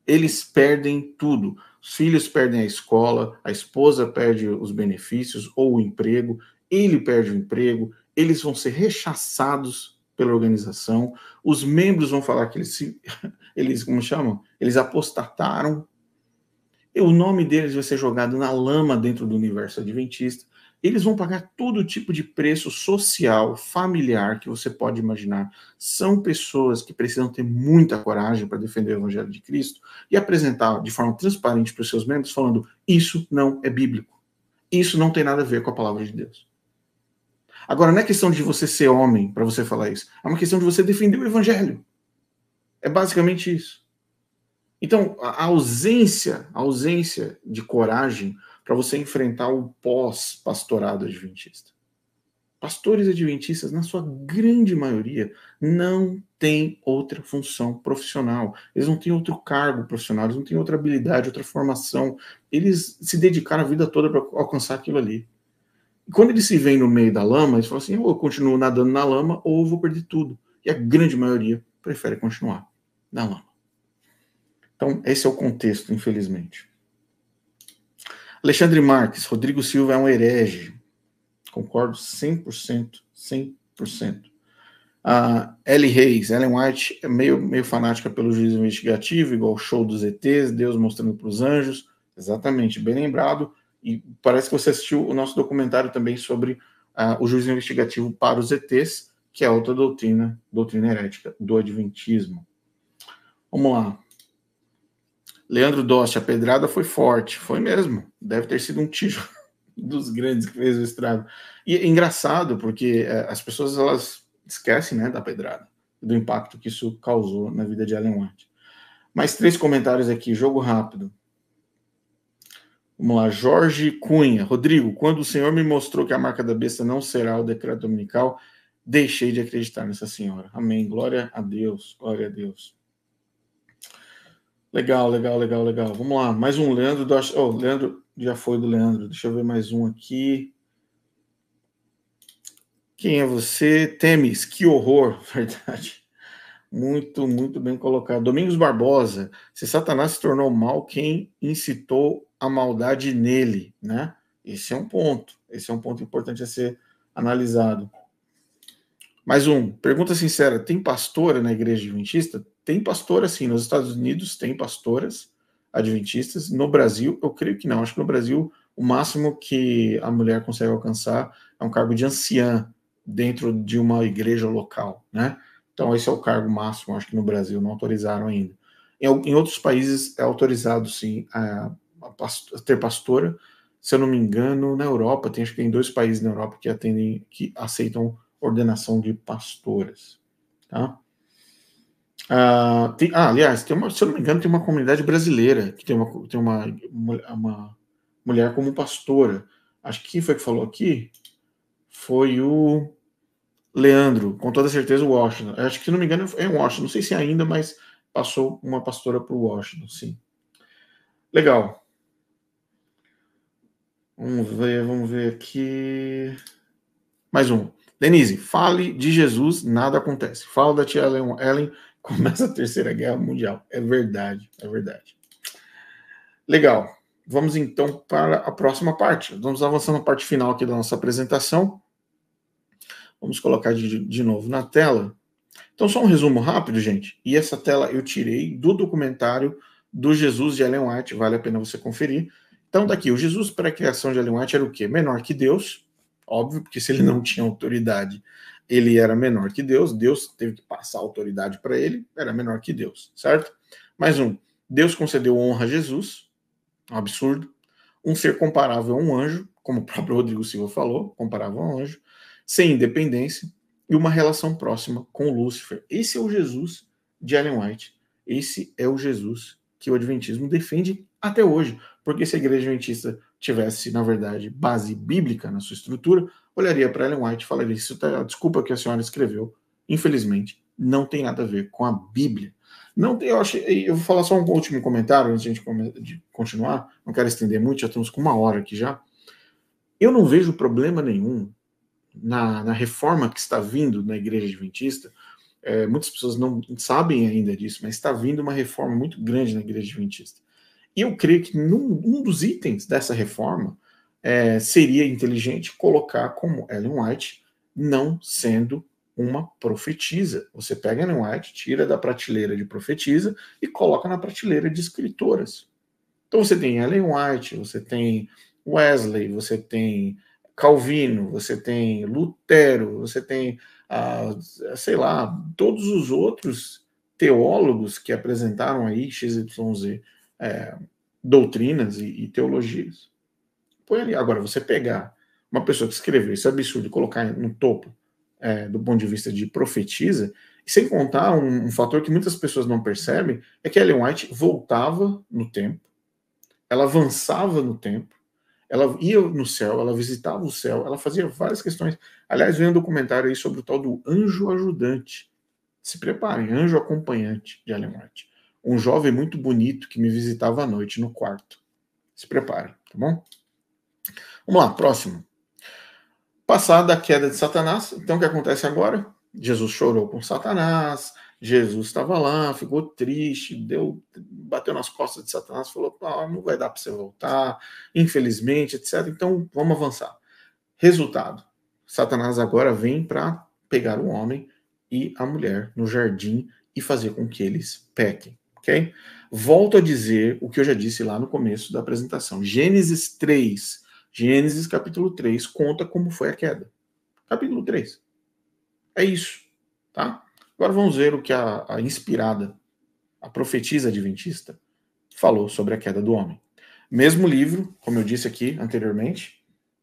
Eles perdem tudo. Os filhos perdem a escola, a esposa perde os benefícios ou o emprego, ele perde o emprego, eles vão ser rechaçados pela organização, os membros vão falar que eles como chamam? Eles apostataram, e o nome deles vai ser jogado na lama dentro do universo adventista, eles vão pagar todo tipo de preço social, familiar que você pode imaginar. São pessoas que precisam ter muita coragem para defender o Evangelho de Cristo e apresentar de forma transparente para os seus membros, falando, isso não é bíblico. Isso não tem nada a ver com a palavra de Deus. Agora, não é questão de você ser homem para você falar isso. É uma questão de você defender o Evangelho. É basicamente isso. Então, a ausência de coragem para você enfrentar o pós-pastorado adventista. Pastores adventistas, na sua grande maioria, não têm outra função profissional. Eles não têm outro cargo profissional, eles não têm outra habilidade, outra formação. Eles se dedicaram a vida toda para alcançar aquilo ali. E quando eles se veem no meio da lama, eles falam assim, ou eu continuo nadando na lama, ou eu vou perder tudo. E a grande maioria prefere continuar na lama. Então, esse é o contexto, infelizmente. Alexandre Marques, Rodrigo Silva é um herege. Concordo 100%. 100%. Ellie Reis, Ellen White é meio fanática pelo juízo investigativo, igual o show dos ETs, Deus mostrando para os anjos. Exatamente, bem lembrado. E parece que você assistiu o nosso documentário também sobre o juízo investigativo para os ETs, que é outra doutrina herética do Adventismo. Vamos lá. Leandro Dost, a pedrada foi forte. Foi mesmo. Deve ter sido um tijolo dos grandes que fez o estrago. E é engraçado, porque as pessoas elas esquecem, né, da pedrada, do impacto que isso causou na vida de Ellen White. Mais 3 comentários aqui, jogo rápido. Vamos lá, Jorge Cunha. Rodrigo, quando o Senhor me mostrou que a marca da besta não será o decreto dominical, deixei de acreditar nessa senhora. Amém. Glória a Deus. Glória a Deus. Legal. Vamos lá, mais um Leandro. Leandro já foi do Leandro. Deixa eu ver mais um aqui. Quem é você? Temes, que horror, verdade. Muito, muito bem colocado. Domingos Barbosa, se Satanás se tornou mal, quem incitou a maldade nele, né? Esse é um ponto importante a ser analisado. Mais um, pergunta sincera, tem pastora na igreja adventista? Tem pastora, sim, nos Estados Unidos tem pastoras adventistas, no Brasil, eu creio que não, acho que no Brasil o máximo que a mulher consegue alcançar é um cargo de anciã dentro de uma igreja local, né? Então esse é o cargo máximo, acho que no Brasil não autorizaram ainda. Em outros países é autorizado, sim, a ter pastora. Se eu não me engano, na Europa, acho que tem 2 países na Europa que aceitam ordenação de pastoras, tá? Aliás, se eu não me engano, tem uma comunidade brasileira que tem uma mulher como pastora. Acho que quem foi que falou aqui foi o Leandro, com toda certeza o Washington. Acho que, se não me engano, é Washington. Não sei se ainda, mas passou uma pastora para o Washington, sim. Legal. Vamos ver aqui. Mais um. Denise, fale de Jesus, nada acontece. Fala da tia Ellen, começa a Terceira Guerra Mundial. É verdade, é verdade. Legal. Vamos então para a próxima parte. Vamos avançando na parte final aqui da nossa apresentação. Vamos colocar de novo na tela. Então, só um resumo rápido, gente. E essa tela eu tirei do documentário do Jesus de Ellen White, vale a pena você conferir. Então, daqui, o Jesus pré-criação de Ellen White era o quê? Menor que Deus, óbvio, porque se ele não tinha autoridade, ele era menor que Deus. Deus teve que passar a autoridade para ele, era menor que Deus, certo? Mais um. Deus concedeu honra a Jesus, um absurdo. Um ser comparável a um anjo, como o próprio Rodrigo Silva falou, comparável a um anjo, sem independência e uma relação próxima com Lúcifer. Esse é o Jesus de Ellen White. Esse é o Jesus que o Adventismo defende até hoje. Porque se a igreja adventista tivesse, na verdade, base bíblica na sua estrutura, olharia para Ellen White e falaria: isso tá, desculpa que a senhora escreveu, infelizmente, não tem nada a ver com a Bíblia. Não, eu vou falar só um último comentário antes de continuar. Não quero estender muito, já estamos com 1 hora aqui já. Eu não vejo problema nenhum na reforma que está vindo na igreja adventista. Muitas pessoas não sabem ainda disso, mas está vindo uma reforma muito grande na igreja adventista. E eu creio que um dos itens dessa reforma seria inteligente colocar como Ellen White não sendo uma profetisa. Você pega Ellen White, tira da prateleira de profetisa e coloca na prateleira de escritoras. Então você tem Ellen White, você tem Wesley, você tem Calvino, você tem Lutero, você tem, sei lá, todos os outros teólogos que apresentaram aí XYZ doutrinas e teologias. Põe ali. Agora, você pegar uma pessoa que escreveu esse absurdo e colocar no topo do ponto de vista de profetisa, e sem contar um fator que muitas pessoas não percebem, é que Ellen White voltava no tempo, ela avançava no tempo, ela ia no céu, ela visitava o céu, ela fazia várias questões. Aliás, vem um documentário aí sobre o tal do anjo ajudante. Se preparem, anjo acompanhante de Ellen White. Um jovem muito bonito que me visitava à noite no quarto. Se preparem, tá bom? Vamos lá, próximo. Passada a queda de Satanás, então o que acontece agora? Jesus chorou com Satanás, Jesus estava lá, ficou triste, bateu nas costas de Satanás, falou: não vai dar para você voltar, infelizmente, etc. Então vamos avançar. Resultado: Satanás agora vem para pegar o homem e a mulher no jardim e fazer com que eles pequem. Ok? Volto a dizer o que eu já disse lá no começo da apresentação. Gênesis 3. Gênesis capítulo 3 conta como foi a queda. Capítulo 3. É isso. Tá? Agora vamos ver o que a inspirada, a profetisa adventista, falou sobre a queda do homem. Mesmo livro, como eu disse aqui anteriormente,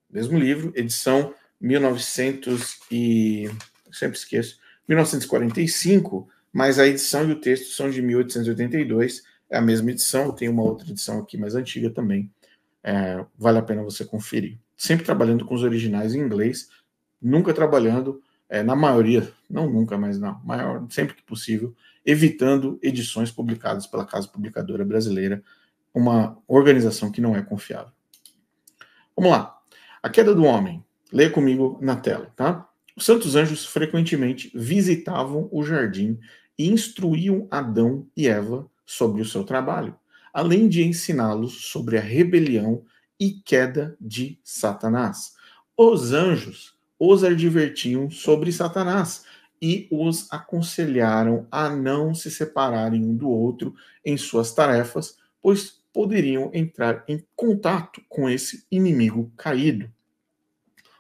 mesmo livro, edição 1945, mas a edição e o texto são de 1882, é a mesma edição, tem uma outra edição aqui mais antiga também, vale a pena você conferir. Sempre trabalhando com os originais em inglês, nunca trabalhando, na maioria, não nunca, mas sempre que possível, evitando edições publicadas pela Casa Publicadora Brasileira, uma organização que não é confiável. Vamos lá. A queda do homem. Leia comigo na tela, tá? Os santos anjos frequentemente visitavam o jardim e instruíam Adão e Eva sobre o seu trabalho, além de ensiná-los sobre a rebelião e queda de Satanás. Os anjos os advertiam sobre Satanás e os aconselharam a não se separarem um do outro em suas tarefas, pois poderiam entrar em contato com esse inimigo caído.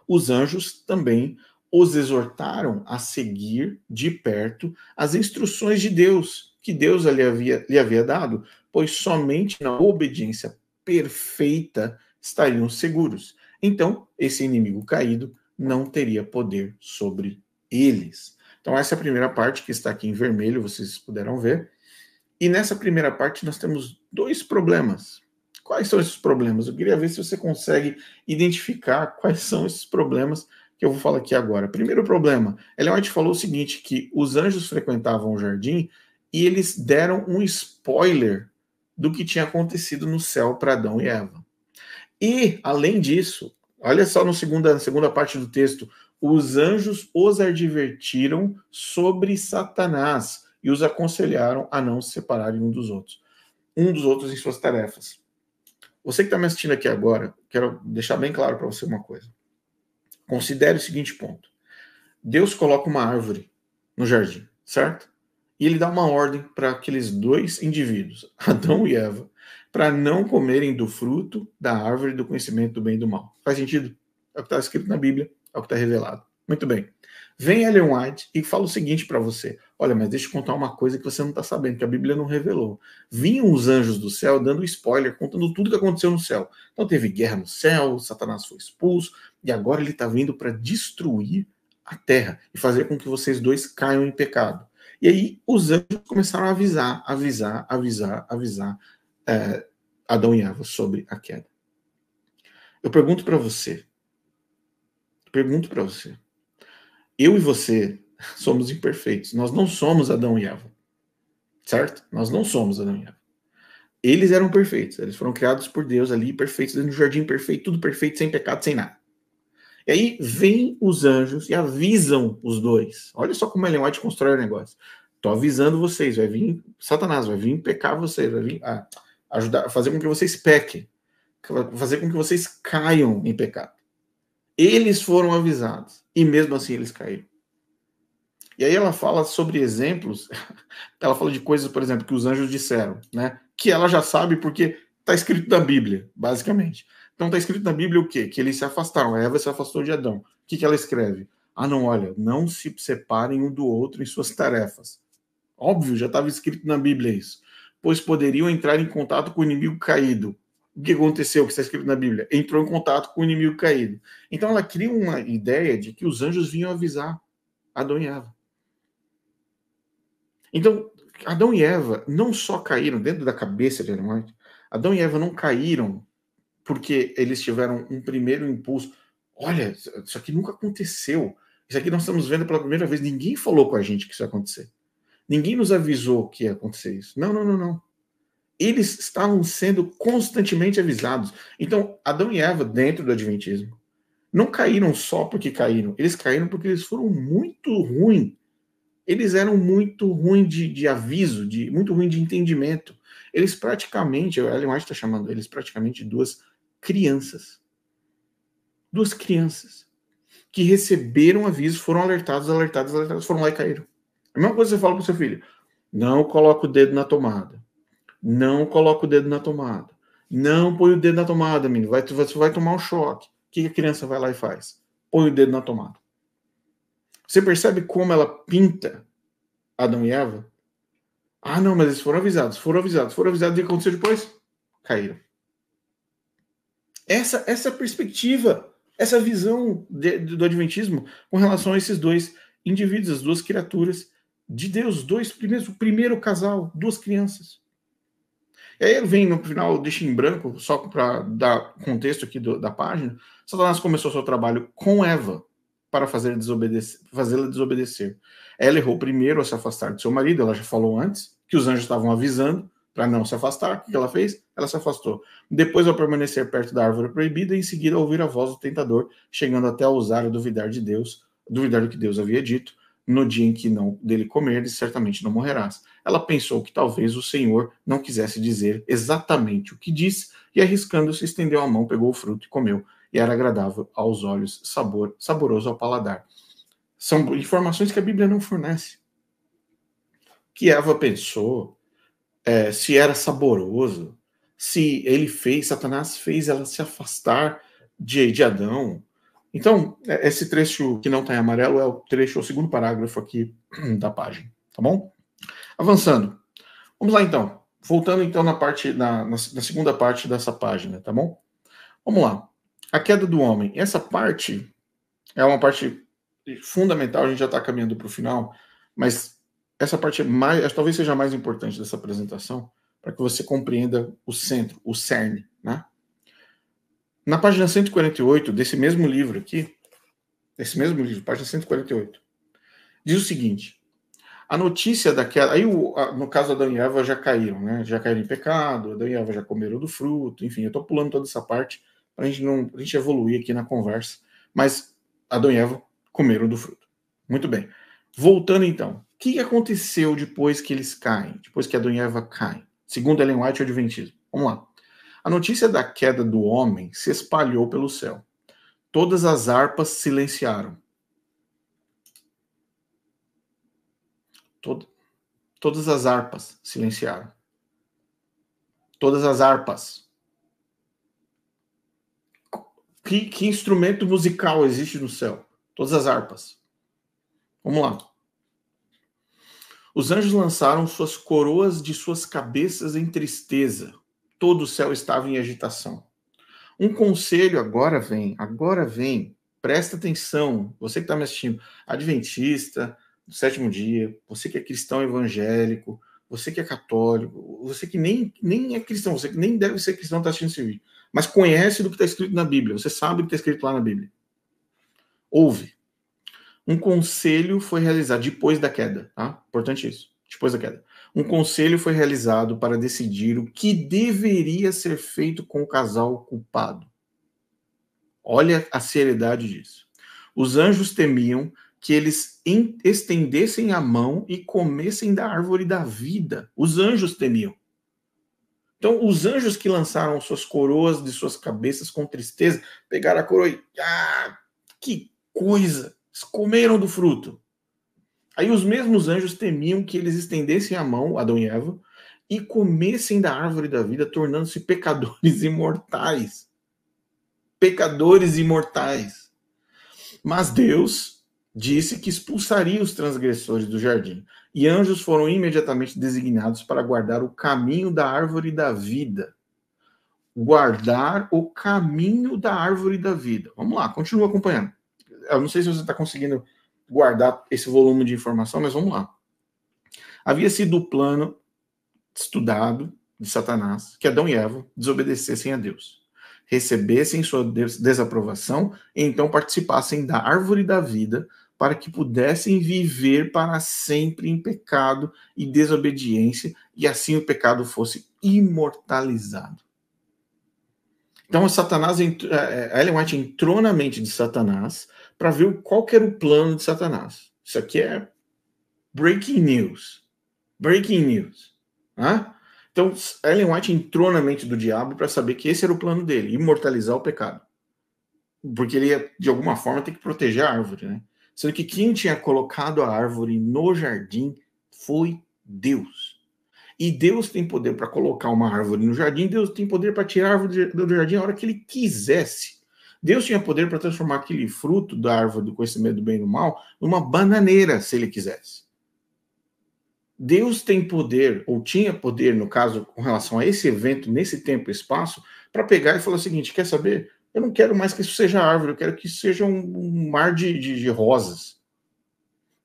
Os anjos também os exortaram a seguir de perto as instruções de Deus, que Deus lhe havia dado, pois somente na obediência perfeita estariam seguros. Então, esse inimigo caído não teria poder sobre eles. Então, essa é a primeira parte que está aqui em vermelho, vocês puderam ver. E nessa primeira parte nós temos dois problemas. Quais são esses problemas? Eu queria ver se você consegue identificar quais são esses problemas que eu vou falar aqui agora. Primeiro problema, Ellen White falou o seguinte, que os anjos frequentavam o jardim e eles deram um spoiler do que tinha acontecido no céu para Adão e Eva. E, além disso, olha só na segunda parte do texto, os anjos os advertiram sobre Satanás e os aconselharam a não se separarem um dos outros em suas tarefas. Você que está me assistindo aqui agora, quero deixar bem claro para você uma coisa. Considere o seguinte ponto. Deus coloca uma árvore no jardim, certo? E ele dá uma ordem para aqueles dois indivíduos, Adão e Eva, para não comerem do fruto da árvore do conhecimento do bem e do mal. Faz sentido? É o que está escrito na Bíblia, é o que está revelado. Muito bem. Vem Ellen White e fala o seguinte para você. Olha, mas deixa eu contar uma coisa que você não está sabendo, que a Bíblia não revelou. Vinham os anjos do céu dando spoiler, contando tudo que aconteceu no céu. Então teve guerra no céu, Satanás foi expulso, e agora ele está vindo para destruir a terra e fazer com que vocês dois caiam em pecado. E aí os anjos começaram a avisar Adão e Eva sobre a queda. Eu pergunto para você, eu e você somos imperfeitos, nós não somos Adão e Eva, certo? Nós não somos Adão e Eva. Eles eram perfeitos, eles foram criados por Deus ali, perfeitos, no jardim perfeito, tudo perfeito, sem pecado, sem nada. E aí vêm os anjos e avisam os dois. Olha só como Ellen White constrói o negócio. Estou avisando vocês, vai vir Satanás, vai vir pecar vocês, vai vir ajudar, fazer com que vocês pequem, fazer com que vocês caiam em pecado. Eles foram avisados, e mesmo assim eles caíram. E aí ela fala sobre exemplos, ela fala de coisas, por exemplo, que os anjos disseram, né? Que ela já sabe porque está escrito na Bíblia, basicamente. Então está escrito na Bíblia o quê? Que eles se afastaram, a Eva se afastou de Adão. O que ela escreve? Ah, não, olha, não se separem um do outro em suas tarefas. Óbvio, já estava escrito na Bíblia isso. Pois poderiam entrar em contato com o inimigo caído. O que aconteceu, que está escrito na Bíblia? Entrou em contato com o inimigo caído. Então ela cria uma ideia de que os anjos vinham avisar Adão e Eva. Então, Adão e Eva não só caíram dentro da cabeça de Ellen White, Adão e Eva não caíram porque eles tiveram um primeiro impulso. Olha, isso aqui nunca aconteceu. Isso aqui nós estamos vendo pela primeira vez. Ninguém falou com a gente que isso ia acontecer. Ninguém nos avisou que ia acontecer isso. Não. Eles estavam sendo constantemente avisados. Então, Adão e Eva, dentro do Adventismo, não caíram só porque caíram. Eles caíram porque eles foram muito ruins. Eles eram muito ruins de aviso, muito ruins de entendimento. Eles praticamente, a Ellen White está chamando eles praticamente duas crianças. Duas crianças que receberam aviso, foram alertados, foram lá e caíram. A mesma coisa que você fala para o seu filho. Não coloca o dedo na tomada. Não coloca o dedo na tomada. Não põe o dedo na tomada, menino. Você vai tomar um choque. O que a criança vai lá e faz? Põe o dedo na tomada. Você percebe como ela pinta Adão e Eva? Ah, não, mas eles foram avisados. E o que aconteceu depois? Caíram. Essa perspectiva, essa visão do Adventismo com relação a esses dois indivíduos, as duas criaturas de Deus, o primeiro casal, duas crianças. E aí ele vem no final, deixa em branco, só para dar contexto aqui da página. Satanás começou seu trabalho com Eva para fazê-la desobedecer. Ela errou primeiro a se afastar de seu marido, ela já falou antes, que os anjos estavam avisando para não se afastar. O que ela fez? Ela se afastou. Depois, ao permanecer perto da árvore proibida, em seguida, ouvir a voz do tentador, chegando até a ousar e duvidar do que Deus havia dito. No dia em que não dele comeres, certamente não morrerás. Ela pensou que talvez o Senhor não quisesse dizer exatamente o que disse, e arriscando-se, estendeu a mão, pegou o fruto e comeu. E era agradável aos olhos, saboroso ao paladar. São informações que a Bíblia não fornece. Que Eva pensou, se era saboroso, se Satanás fez ela se afastar de Adão. Então, esse trecho que não está em amarelo é o trecho, o segundo parágrafo aqui da página, tá bom? Avançando. Vamos lá, então. Voltando, então, na segunda parte dessa página, tá bom? Vamos lá. A queda do homem. Essa parte é uma parte fundamental, a gente já está caminhando para o final, mas essa parte talvez seja a mais importante dessa apresentação, para que você compreenda o centro, o cerne, né? Na página 148 desse mesmo livro aqui, página 148, diz o seguinte: a notícia da queda. Aí, no caso, Adão e Eva já caíram, né? Já caíram em pecado, Adão e Eva já comeram do fruto, enfim, eu estou pulando toda essa parte para a gente evoluir aqui na conversa, mas Adão e Eva comeram do fruto. Muito bem. Voltando então, o que aconteceu depois que eles caem, depois que Adão e Eva caem? Segundo Ellen White, o Adventismo. Vamos lá. A notícia da queda do homem se espalhou pelo céu. Todas as harpas silenciaram. Todas as harpas silenciaram. Todas as harpas. Que instrumento musical existe no céu? Todas as harpas. Vamos lá. Os anjos lançaram suas coroas de suas cabeças em tristeza. Todo o céu estava em agitação. Um conselho agora vem. Presta atenção. Você que está me assistindo, adventista, do sétimo dia, você que é cristão evangélico, você que é católico, você que nem é cristão, você que nem deve ser cristão, está assistindo esse vídeo, mas conhece do que está escrito na Bíblia, você sabe o que está escrito lá na Bíblia. Ouve. Um conselho foi realizado depois da queda, tá? Importante isso, depois da queda. Um conselho foi realizado para decidir o que deveria ser feito com o casal culpado. Olha a seriedade disso. Os anjos temiam que eles estendessem a mão e comessem da árvore da vida. Os anjos temiam. Então, os anjos que lançaram suas coroas de suas cabeças com tristeza, pegaram a coroa e... que coisa! Eles comeram do fruto. Aí os mesmos anjos temiam que eles estendessem a mão, Adão e Eva, e comessem da árvore da vida, tornando-se pecadores imortais. Pecadores imortais. Mas Deus disse que expulsaria os transgressores do jardim, e anjos foram imediatamente designados para guardar o caminho da árvore da vida. Guardar o caminho da árvore da vida. Vamos lá, continua acompanhando. Eu não sei se você está conseguindo guardar esse volume de informação, mas vamos lá. Havia sido o plano estudado de Satanás que Adão e Eva desobedecessem a Deus, recebessem sua desaprovação e então participassem da árvore da vida para que pudessem viver para sempre em pecado e desobediência e assim o pecado fosse imortalizado. Então Satanás, Ellen White entrou na mente de Satanás para ver qual que era o plano de Satanás. Isso aqui é breaking news. Breaking news. Né? Então, Ellen White entrou na mente do diabo para saber que esse era o plano dele, imortalizar o pecado. Porque ele ia, de alguma forma, ter que proteger a árvore. Né? Sendo que quem tinha colocado a árvore no jardim foi Deus. E Deus tem poder para colocar uma árvore no jardim, Deus tem poder para tirar a árvore do jardim a hora que ele quisesse. Deus tinha poder para transformar aquele fruto da árvore do conhecimento do bem e do mal numa bananeira, se ele quisesse. Deus tem poder, ou tinha poder, no caso, com relação a esse evento, nesse tempo e espaço, para pegar e falar o seguinte: quer saber? Eu não quero mais que isso seja árvore, eu quero que isso seja um mar de rosas.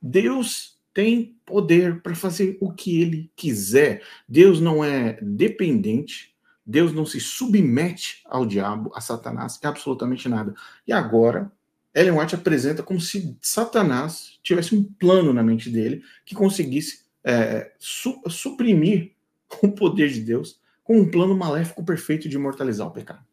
Deus tem poder para fazer o que ele quiser. Deus não é dependente, Deus não se submete ao diabo, a Satanás, absolutamente nada. E agora, Ellen White apresenta como se Satanás tivesse um plano na mente dele que conseguisse suprimir o poder de Deus com um plano maléfico perfeito de imortalizar o pecado.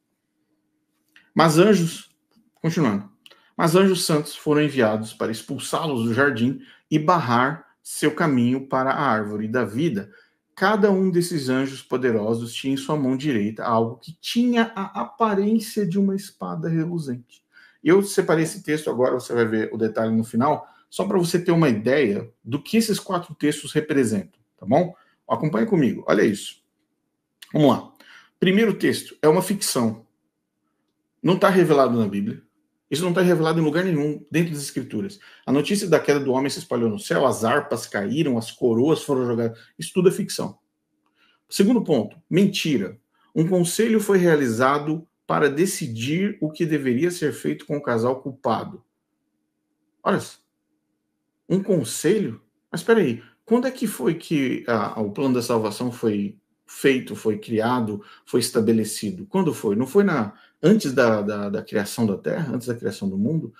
Mas anjos, continuando, mas anjos santos foram enviados para expulsá-los do jardim e barrar seu caminho para a árvore da vida. Cada um desses anjos poderosos tinha em sua mão direita algo que tinha a aparência de uma espada reluzente. Eu separei esse texto agora, você vai ver o detalhe no final, só para você ter uma ideia do que esses 4 textos representam, tá bom? Acompanhe comigo, olha isso. Vamos lá. Primeiro texto, é uma ficção. Não está revelado na Bíblia. Isso não está revelado em lugar nenhum dentro das Escrituras. A notícia da queda do homem se espalhou no céu, as harpas caíram, as coroas foram jogadas. Isso tudo é ficção. Segundo ponto, mentira. Um conselho foi realizado para decidir o que deveria ser feito com o casal culpado. Olha, um conselho? Mas espera aí, quando é que foi que o plano da salvação foi feito, foi criado, foi estabelecido? Quando foi? Não foi antes da criação da Terra, antes da criação do mundo?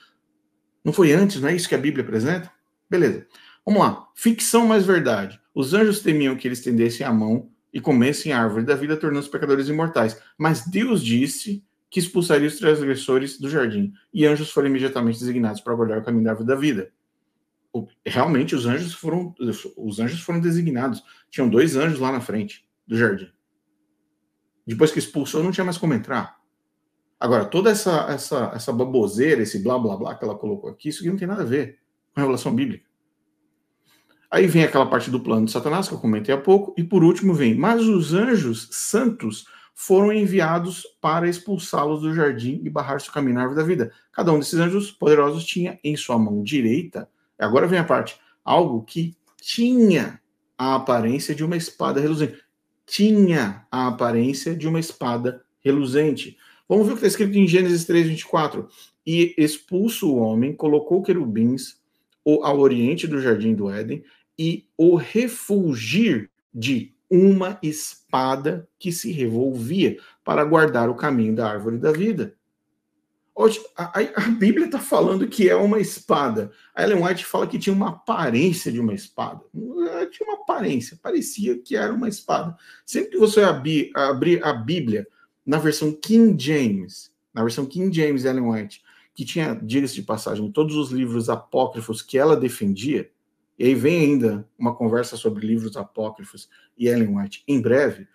Não foi antes, não é isso que a Bíblia apresenta? Beleza. Vamos lá. Ficção mais verdade. Os anjos temiam que eles estendessem a mão e comessem a árvore da vida, tornando os pecadores imortais. Mas Deus disse que expulsaria os transgressores do jardim. E anjos foram imediatamente designados para guardar o caminho da árvore da vida. Realmente, os anjos foram designados. Tinham 2 anjos lá na frente do jardim. Depois que expulsou, não tinha mais como entrar. Agora, toda essa baboseira, esse blá blá blá que ela colocou aqui, isso aqui não tem nada a ver com a revelação bíblica. Aí vem aquela parte do plano de Satanás, que eu comentei há pouco, e por último vem, mas os anjos santos foram enviados para expulsá-los do jardim e barrar seu caminho na árvore da vida. Cada um desses anjos poderosos tinha em sua mão direita, agora vem a parte, algo que tinha a aparência de uma espada reluzente. Tinha a aparência de uma espada reluzente. Vamos ver o que está escrito em Gênesis 3:24. E expulso o homem, colocou querubins ao oriente do jardim do Éden e o refulgir de uma espada que se revolvia para guardar o caminho da árvore da vida. Hoje, a Bíblia está falando que é uma espada. A Ellen White fala que tinha uma aparência de uma espada. Tinha uma aparência, parecia que era uma espada. Sempre que você abrir a Bíblia na versão King James, Ellen White, que tinha, diga-se de passagem, todos os livros apócrifos que ela defendia, e aí vem ainda uma conversa sobre livros apócrifos e Ellen White em breve.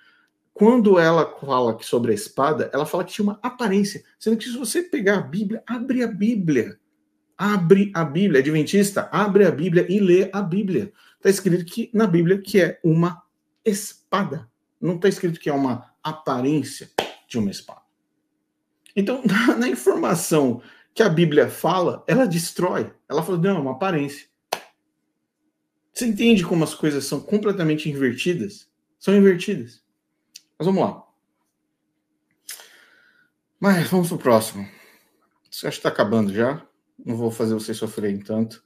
Quando ela fala sobre a espada, ela fala que tinha uma aparência, sendo que se você pegar a Bíblia, abre a Bíblia, adventista, abre a Bíblia e lê a Bíblia. Está escrito que na Bíblia que é uma espada, não está escrito que é uma aparência de uma espada. Então, na informação que a Bíblia fala, ela destrói. Ela fala, não, é uma aparência. Você entende como as coisas são completamente invertidas? São invertidas. Mas vamos lá. Mas vamos pro próximo. Isso acho que está acabando já. Não vou fazer vocês sofrerem tanto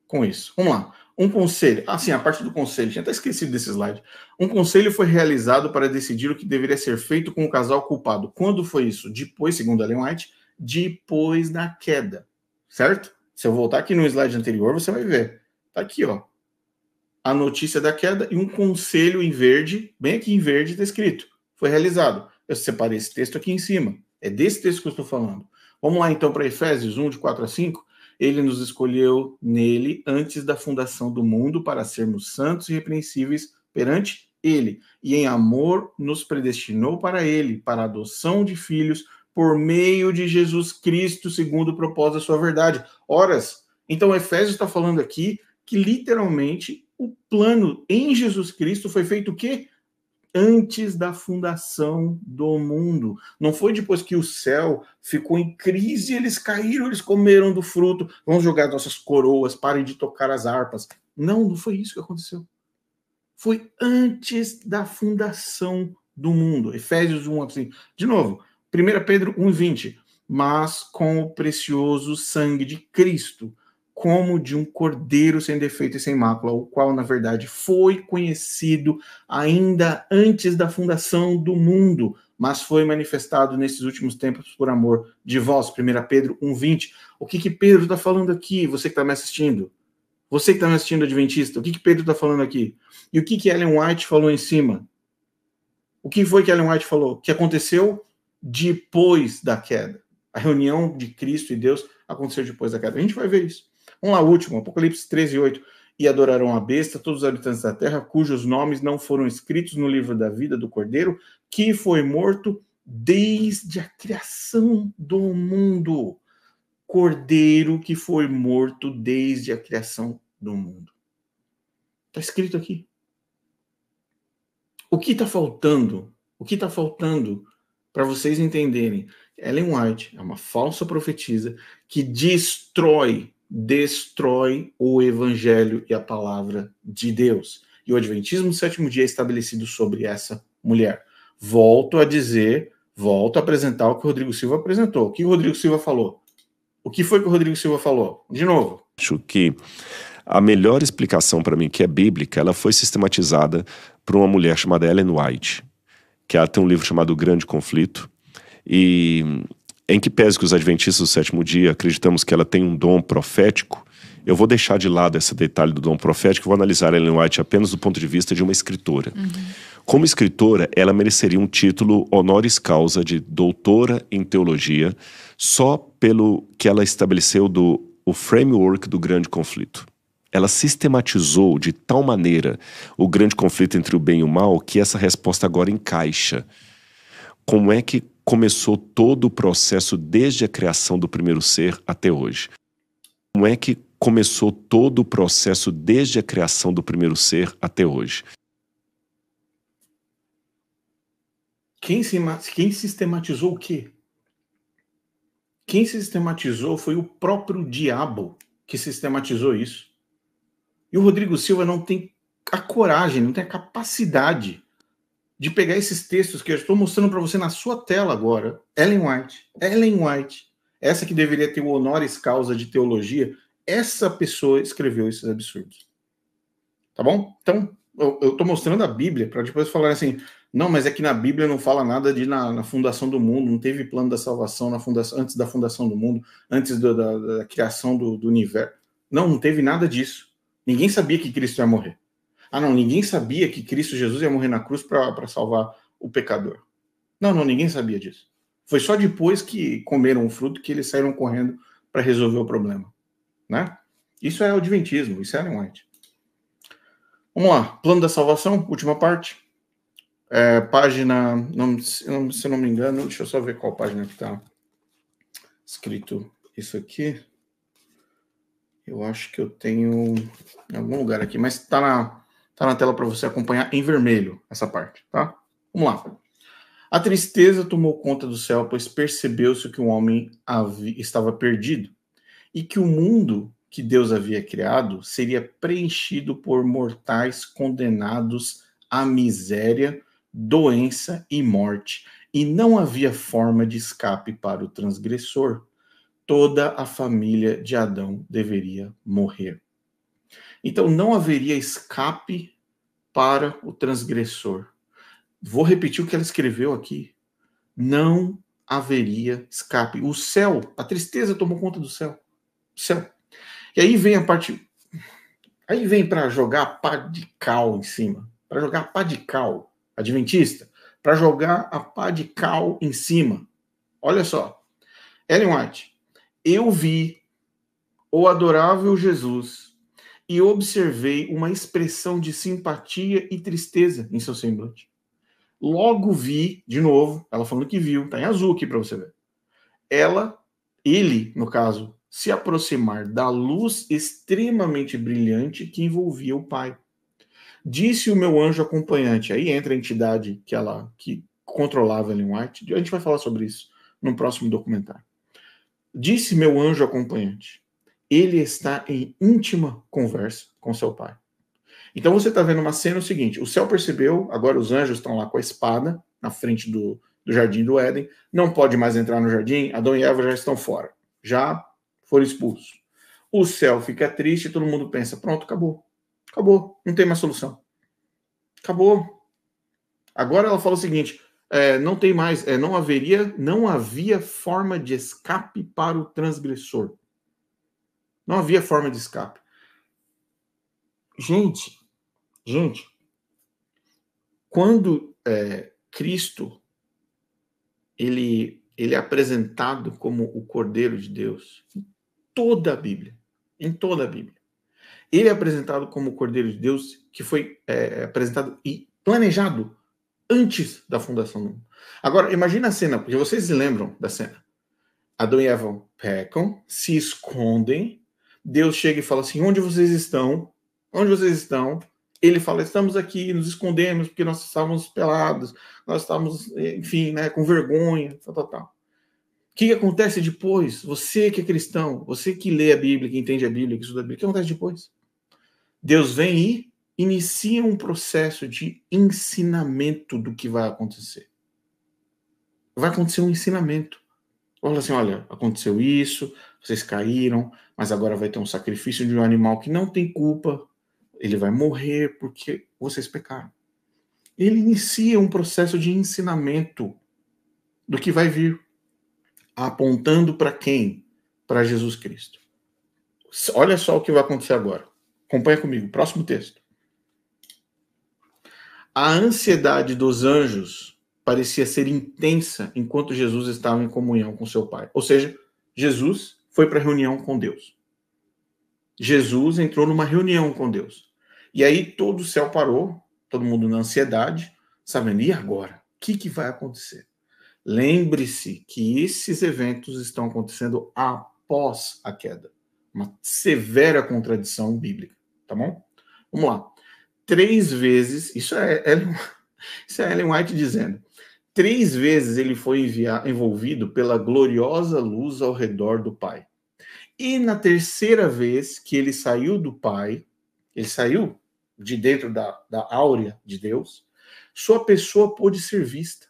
com isso. Vamos lá. Um conselho. Sim, a parte do conselho. Tinha até esquecido desse slide. Um conselho foi realizado para decidir o que deveria ser feito com o casal culpado. Quando foi isso? Depois, segundo Ellen White, depois da queda. Certo? Se eu voltar aqui no slide anterior, você vai ver. Tá aqui, ó. A notícia da queda e um conselho em verde, bem aqui em verde, está escrito. Foi realizado. Eu separei esse texto aqui em cima. É desse texto que eu estou falando. Vamos lá então para Efésios 1, de 4 a 5. Ele nos escolheu nele antes da fundação do mundo para sermos santos e irrepreensíveis perante ele. E em amor nos predestinou para ele, para a adoção de filhos, por meio de Jesus Cristo, segundo o propósito da sua verdade. Horas. Então Efésios está falando aqui que literalmente o plano em Jesus Cristo foi feito o quê? Antes da fundação do mundo. Não foi depois que o céu ficou em crise, eles caíram, eles comeram do fruto, vamos jogar nossas coroas, parem de tocar as harpas. Não foi isso que aconteceu. Foi antes da fundação do mundo. Efésios 1, assim. De novo, 1 Pedro 1:20. Mas com o precioso sangue de Cristo, como de um cordeiro sem defeito e sem mácula, o qual, na verdade, foi conhecido ainda antes da fundação do mundo, mas foi manifestado nesses últimos tempos por amor de vós. 1 Pedro 1:20. O que Pedro está falando aqui, você que está me assistindo? Você que está me assistindo, Adventista, o que Pedro está falando aqui? E o que Ellen White falou em cima? O que foi que Ellen White falou? Que aconteceu depois da queda. A reunião de Cristo e Deus aconteceu depois da queda. A gente vai ver isso. Vamos lá, último, Apocalipse 13:8. E adorarão a besta, todos os habitantes da terra, cujos nomes não foram escritos no livro da vida do Cordeiro, que foi morto desde a criação do mundo. Cordeiro que foi morto desde a criação do mundo. Está escrito aqui. O que está faltando O que está faltando para vocês entenderem? Ellen White é uma falsa profetisa que destrói o evangelho e a palavra de Deus. E o adventismo do sétimo dia é estabelecido sobre essa mulher. Volto a apresentar o que o Rodrigo Silva apresentou. O que o Rodrigo Silva falou? O que foi que o Rodrigo Silva falou? De novo.
Acho que a melhor explicação para mim, que é bíblica, ela foi sistematizada por uma mulher chamada Ellen White, que ela tem um livro chamado O Grande Conflito, e em que pese que os adventistas do sétimo dia acreditamos que ela tem um dom profético, eu vou deixar de lado esse detalhe do dom profético e vou analisar Ellen White apenas do ponto de vista de uma escritora. Como escritora, ela mereceria um título honoris causa de doutora em teologia só pelo que ela estabeleceu o framework do Grande Conflito. Ela sistematizou de tal maneira o grande conflito entre o bem e o mal que essa resposta agora encaixa. Como é que começou todo o processo desde a criação do primeiro ser até hoje? Como é que começou todo o processo desde a criação do primeiro ser até hoje?
Quem sistematizou o quê? Quem sistematizou foi o próprio diabo que sistematizou isso. E o Rodrigo Silva não tem a coragem, não tem a capacidade de pegar esses textos que eu estou mostrando para você na sua tela agora. Ellen White, essa que deveria ter o honoris causa de teologia, essa pessoa escreveu esses absurdos. Tá bom? Então, eu estou mostrando a Bíblia para depois falar assim, não, mas é que na Bíblia não fala nada de na fundação do mundo, não teve plano da salvação antes da fundação do mundo, antes da criação do universo. Não teve nada disso. Ninguém sabia que Cristo ia morrer. Ninguém sabia que Cristo Jesus ia morrer na cruz para salvar o pecador. Não, ninguém sabia disso. Foi só depois que comeram o fruto que eles saíram correndo para resolver o problema. Né? Isso é o adventismo, isso é Ellen White. Vamos lá, plano da salvação, última parte. Página, se eu não me engano, deixa eu só ver qual página que está escrito isso aqui. Eu acho que eu tenho em algum lugar aqui, mas está na tela para você acompanhar em vermelho essa parte, tá? Vamos lá. A tristeza tomou conta do céu, pois percebeu-se que o homem estava perdido e que o mundo que Deus havia criado seria preenchido por mortais condenados à miséria, doença e morte, e não havia forma de escape para o transgressor. Toda a família de Adão deveria morrer. Então não haveria escape para o transgressor. Vou repetir o que ela escreveu aqui. Não haveria escape. O céu, a tristeza tomou conta do céu. Céu. E aí vem a parte. Aí vem para jogar a pá de cal em cima. Para jogar a pá de cal, adventista. Para jogar a pá de cal em cima. Olha só. Ellen White. Eu vi o adorável Jesus e observei uma expressão de simpatia e tristeza em seu semblante. Logo vi, de novo, ela falando que viu, tá em azul aqui para você ver. Ele, no caso, se aproximar da luz extremamente brilhante que envolvia o Pai. Disse o meu anjo acompanhante, aí entra a entidade que controlava Ellen White, a gente vai falar sobre isso no próximo documentário. Disse meu anjo acompanhante, ele está em íntima conversa com seu pai. Então você está vendo uma cena o seguinte, o céu percebeu, agora os anjos estão lá com a espada na frente do jardim do Éden, não pode mais entrar no jardim, Adão e Eva já estão fora, já foram expulsos. O céu fica triste e todo mundo pensa, pronto, acabou, não tem mais solução. Acabou. Agora ela fala o seguinte, não tem mais, não havia forma de escape para o transgressor. Não havia forma de escape. Gente, quando Cristo ele é apresentado como o Cordeiro de Deus, em toda a Bíblia, ele é apresentado como o Cordeiro de Deus que foi apresentado e planejado antes da fundação do mundo. Agora, imagina a cena, porque vocês se lembram da cena. Adão e Eva pecam, se escondem, Deus chega e fala assim, onde vocês estão? Ele fala, estamos aqui, nos escondemos porque nós estávamos pelados, nós estávamos, enfim, né, com vergonha, tal. O que acontece depois? Você que é cristão, você que lê a Bíblia, que entende a Bíblia, que estuda a Bíblia, o que acontece depois? Deus vem e inicia um processo de ensinamento do que vai acontecer. Vai acontecer um ensinamento. Fala assim, olha, aconteceu isso, vocês caíram, mas agora vai ter um sacrifício de um animal que não tem culpa, ele vai morrer porque vocês pecaram. Ele inicia um processo de ensinamento do que vai vir, apontando para quem? Para Jesus Cristo. Olha só o que vai acontecer agora. Acompanha comigo, próximo texto. A ansiedade dos anjos parecia ser intensa enquanto Jesus estava em comunhão com seu Pai. Ou seja, Jesus foi para a reunião com Deus. Jesus entrou numa reunião com Deus. E aí todo o céu parou, todo mundo na ansiedade, sabendo, e agora? O que vai acontecer? Lembre-se que esses eventos estão acontecendo após a queda. Uma severa contradição bíblica, tá bom? Vamos lá. 3 vezes, isso é Ellen White dizendo, 3 vezes ele foi envolvido pela gloriosa luz ao redor do Pai. E na terceira vez que ele saiu do Pai, ele saiu de dentro da áurea de Deus, sua pessoa pôde ser vista.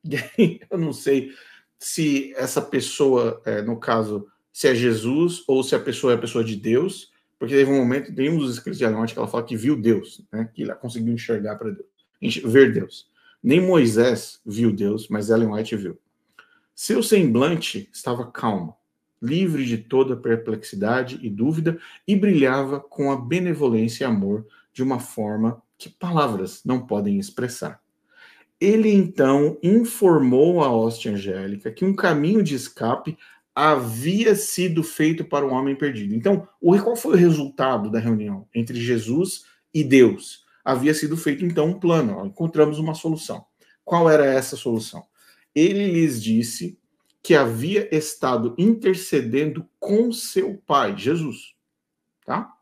E aí, eu não sei se essa pessoa, no caso, se é Jesus ou se a pessoa é a pessoa de Deus, porque teve um momento, tem um dos escritos de Ellen White que ela fala que viu Deus, né, que ela conseguiu enxergar para Deus, ver Deus. Nem Moisés viu Deus, mas Ellen White viu. Seu semblante estava calmo, livre de toda perplexidade e dúvida, e brilhava com a benevolência e amor de uma forma que palavras não podem expressar. Ele então informou a hoste angélica que um caminho de escape havia sido feito para o homem perdido. Então, qual foi o resultado da reunião entre Jesus e Deus? Havia sido feito então um plano, ó, encontramos uma solução. Qual era essa solução? Ele lhes disse que havia estado intercedendo com seu pai, Jesus, tá?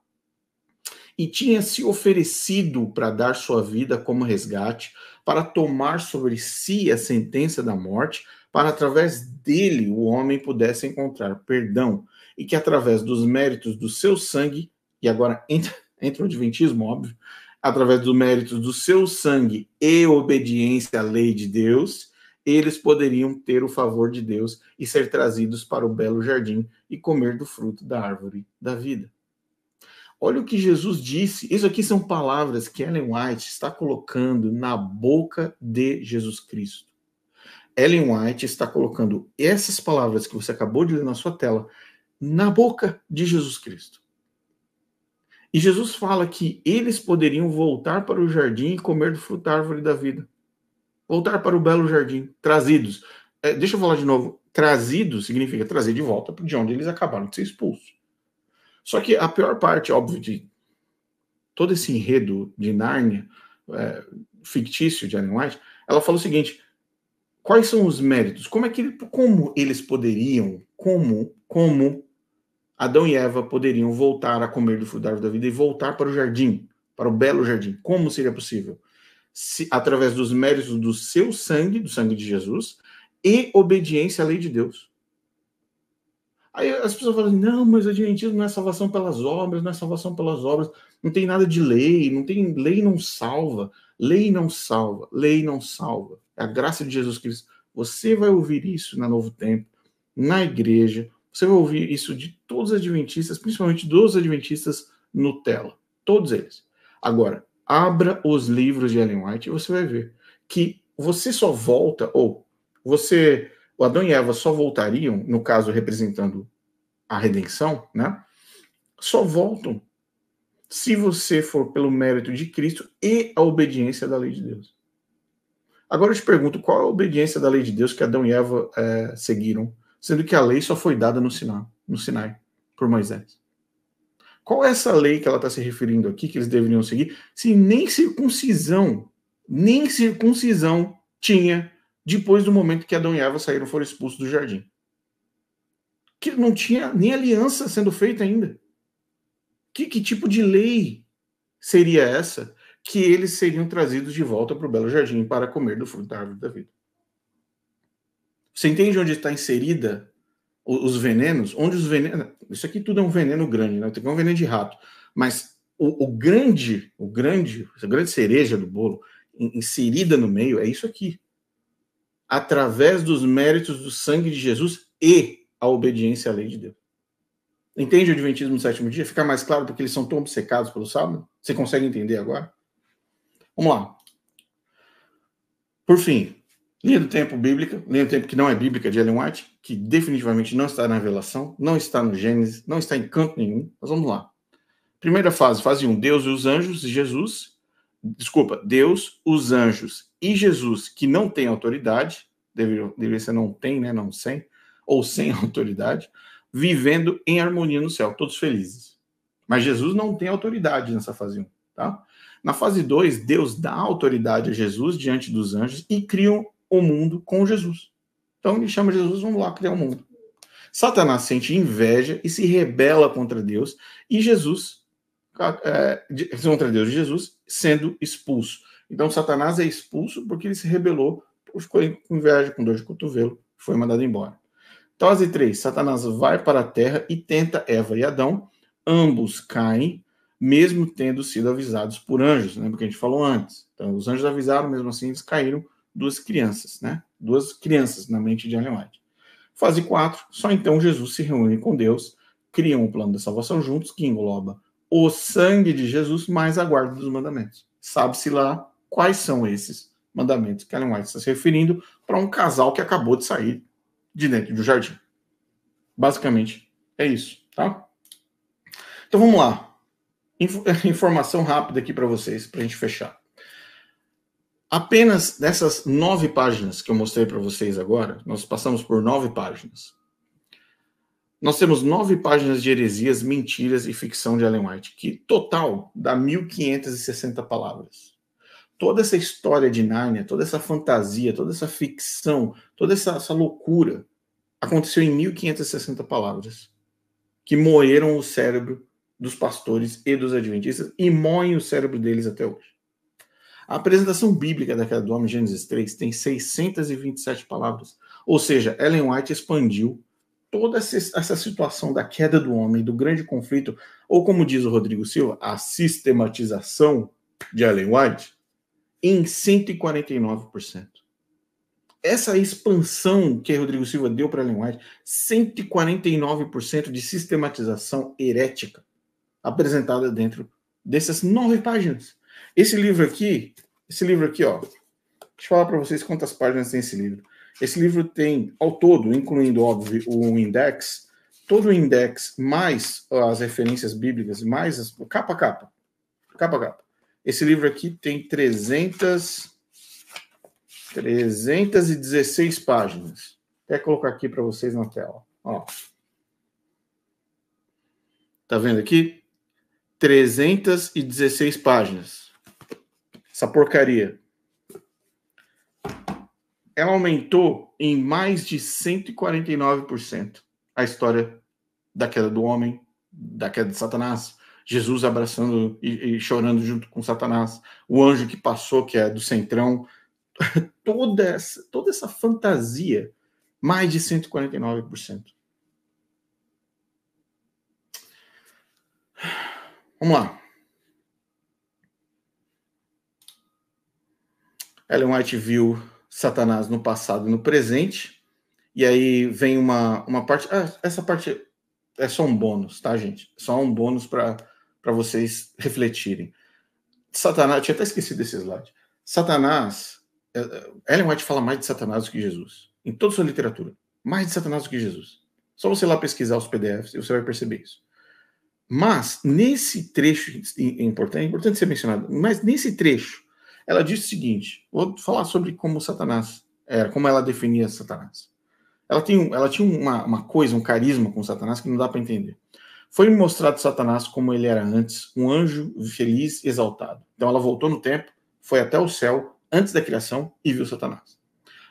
E tinha se oferecido para dar sua vida como resgate, para tomar sobre si a sentença da morte, para através dele o homem pudesse encontrar perdão, e que através dos méritos do seu sangue, e agora entra o adventismo, óbvio, através dos méritos do seu sangue e obediência à lei de Deus, eles poderiam ter o favor de Deus e ser trazidos para o belo jardim e comer do fruto da árvore da vida. Olha o que Jesus disse. Isso aqui são palavras que Ellen White está colocando na boca de Jesus Cristo. Ellen White está colocando essas palavras que você acabou de ler na sua tela na boca de Jesus Cristo. E Jesus fala que eles poderiam voltar para o jardim e comer do fruto da árvore da vida. Voltar para o belo jardim, trazidos. Deixa eu falar de novo. Trazidos significa trazer de volta de onde eles acabaram de ser expulsos. Só que a pior parte, óbvio, de todo esse enredo de Nárnia, fictício de Ellen White, ela fala o seguinte, quais são os méritos? Como eles poderiam, como Adão e Eva poderiam voltar a comer do fruto da árvore da vida e voltar para o jardim, para o belo jardim? Como seria possível? Através dos méritos do seu sangue, do sangue de Jesus, e obediência à lei de Deus. Aí as pessoas falam assim, não, mas o adventismo não é salvação pelas obras, não é salvação pelas obras, não tem nada de lei, lei não salva, lei não salva, lei não salva. É a graça de Jesus Cristo. Você vai ouvir isso na Novo Tempo, na igreja, você vai ouvir isso de todos os adventistas, principalmente dos adventistas Nutella, todos eles. Agora, abra os livros de Ellen White e você vai ver que você só volta, o Adão e Eva só voltariam, no caso representando a redenção, né? Só voltam se você for pelo mérito de Cristo e a obediência da lei de Deus. Agora eu te pergunto, qual é a obediência da lei de Deus que Adão e Eva seguiram, sendo que a lei só foi dada no Sinai, por Moisés? Qual é essa lei que ela está se referindo aqui, que eles deveriam seguir, se nem circuncisão tinha depois do momento que Adão e Eva foram expulsos do jardim? Que não tinha nem aliança sendo feita ainda. Que tipo de lei seria essa que eles seriam trazidos de volta para o belo jardim para comer do fruto da árvore da vida. Você entende onde está inserida os venenos? Onde os venenos... Isso aqui tudo é um veneno grande, né? Tem um veneno de rato. Mas a grande cereja do bolo, inserida no meio, é isso aqui. Através dos méritos do sangue de Jesus e a obediência à lei de Deus. Entende o Adventismo do sétimo dia? Fica mais claro porque eles são tão obcecados pelo sábado? Você consegue entender agora? Vamos lá. Por fim, linha do tempo bíblica, linha do tempo que não é bíblica de Ellen White, que definitivamente não está na Revelação, não está no Gênesis, não está em canto nenhum. Mas vamos lá. Primeira fase, fase 1, Deus e os anjos e Jesus. Desculpa, Deus, os anjos e Jesus, que não tem autoridade, deveria ser não tem, né? Não sem, ou sem autoridade, vivendo em harmonia no céu, todos felizes. Mas Jesus não tem autoridade nessa fase 1, tá? Na fase 2, Deus dá autoridade a Jesus diante dos anjos e criam o mundo com Jesus. Então ele chama Jesus, vamos lá criar o mundo. Satanás sente inveja e se rebela contra Deus e Jesus, contra Deus e Jesus, sendo expulso. Então Satanás é expulso porque ele se rebelou, ficou com inveja, com dor de cotovelo, foi mandado embora. Fase 3, Satanás vai para a terra e tenta Eva e Adão, ambos caem, mesmo tendo sido avisados por anjos, né? Porque a gente falou antes. Então, os anjos avisaram, mesmo assim, eles caíram, duas crianças, né? Duas crianças na mente de Ellen White. Fase 4, só então Jesus se reúne com Deus, criam um plano da salvação juntos, que engloba o sangue de Jesus mais a guarda dos mandamentos. Sabe-se lá quais são esses mandamentos que Ellen White está se referindo para um casal que acabou de sair de dentro do jardim. Basicamente, é isso, tá? Então vamos lá. Informação rápida aqui para vocês, para a gente fechar. Apenas dessas 9 páginas que eu mostrei para vocês agora, nós passamos por 9 páginas. Nós temos 9 páginas de heresias, mentiras e ficção de Ellen White, que total dá 1.560 palavras. Toda essa história de Nárnia, toda essa fantasia, toda essa ficção, toda essa loucura aconteceu em 1.560 palavras, que moeram o cérebro dos pastores e dos adventistas e moem o cérebro deles até hoje. A apresentação bíblica da queda do homem, Gênesis 3, tem 627 palavras. Ou seja, Ellen White expandiu toda essa situação da queda do homem, do grande conflito, ou como diz o Rodrigo Silva, a sistematização de Ellen White, em 149%. Essa expansão que Rodrigo Silva deu para Ellen White, 149% de sistematização herética apresentada dentro dessas 9 páginas. Esse livro aqui, ó, deixa eu falar para vocês quantas páginas tem esse livro. Esse livro tem, ao todo, incluindo, óbvio, o index, todo o index, mais as referências bíblicas, mais as, capa a capa. Esse livro aqui tem 316 páginas. Vou colocar aqui para vocês na tela. Ó. Tá vendo aqui? 316 páginas. Essa porcaria. Ela aumentou em mais de 149% a história da queda do homem, da queda de Satanás, Jesus abraçando e chorando junto com Satanás, o anjo que passou, que é do centrão, toda essa fantasia, mais de 149%. Vamos lá. Ellen White viu Satanás no passado e no presente, e aí vem uma parte... essa parte é só um bônus, tá, gente? Só um bônus para vocês refletirem. Satanás, eu tinha até esquecido desse slide. Satanás, Ellen White fala mais de Satanás do que Jesus. Em toda a sua literatura. Mais de Satanás do que Jesus. Só você lá pesquisar os PDFs e você vai perceber isso. Mas, nesse trecho, é importante ser mencionado, mas nesse trecho, ela diz o seguinte, vou falar sobre como Satanás era, como ela definia Satanás. Ela tinha uma coisa, um carisma com Satanás que não dá para entender. Foi mostrado Satanás como ele era antes, um anjo feliz e exaltado. Então ela voltou no tempo, foi até o céu, antes da criação, e viu Satanás.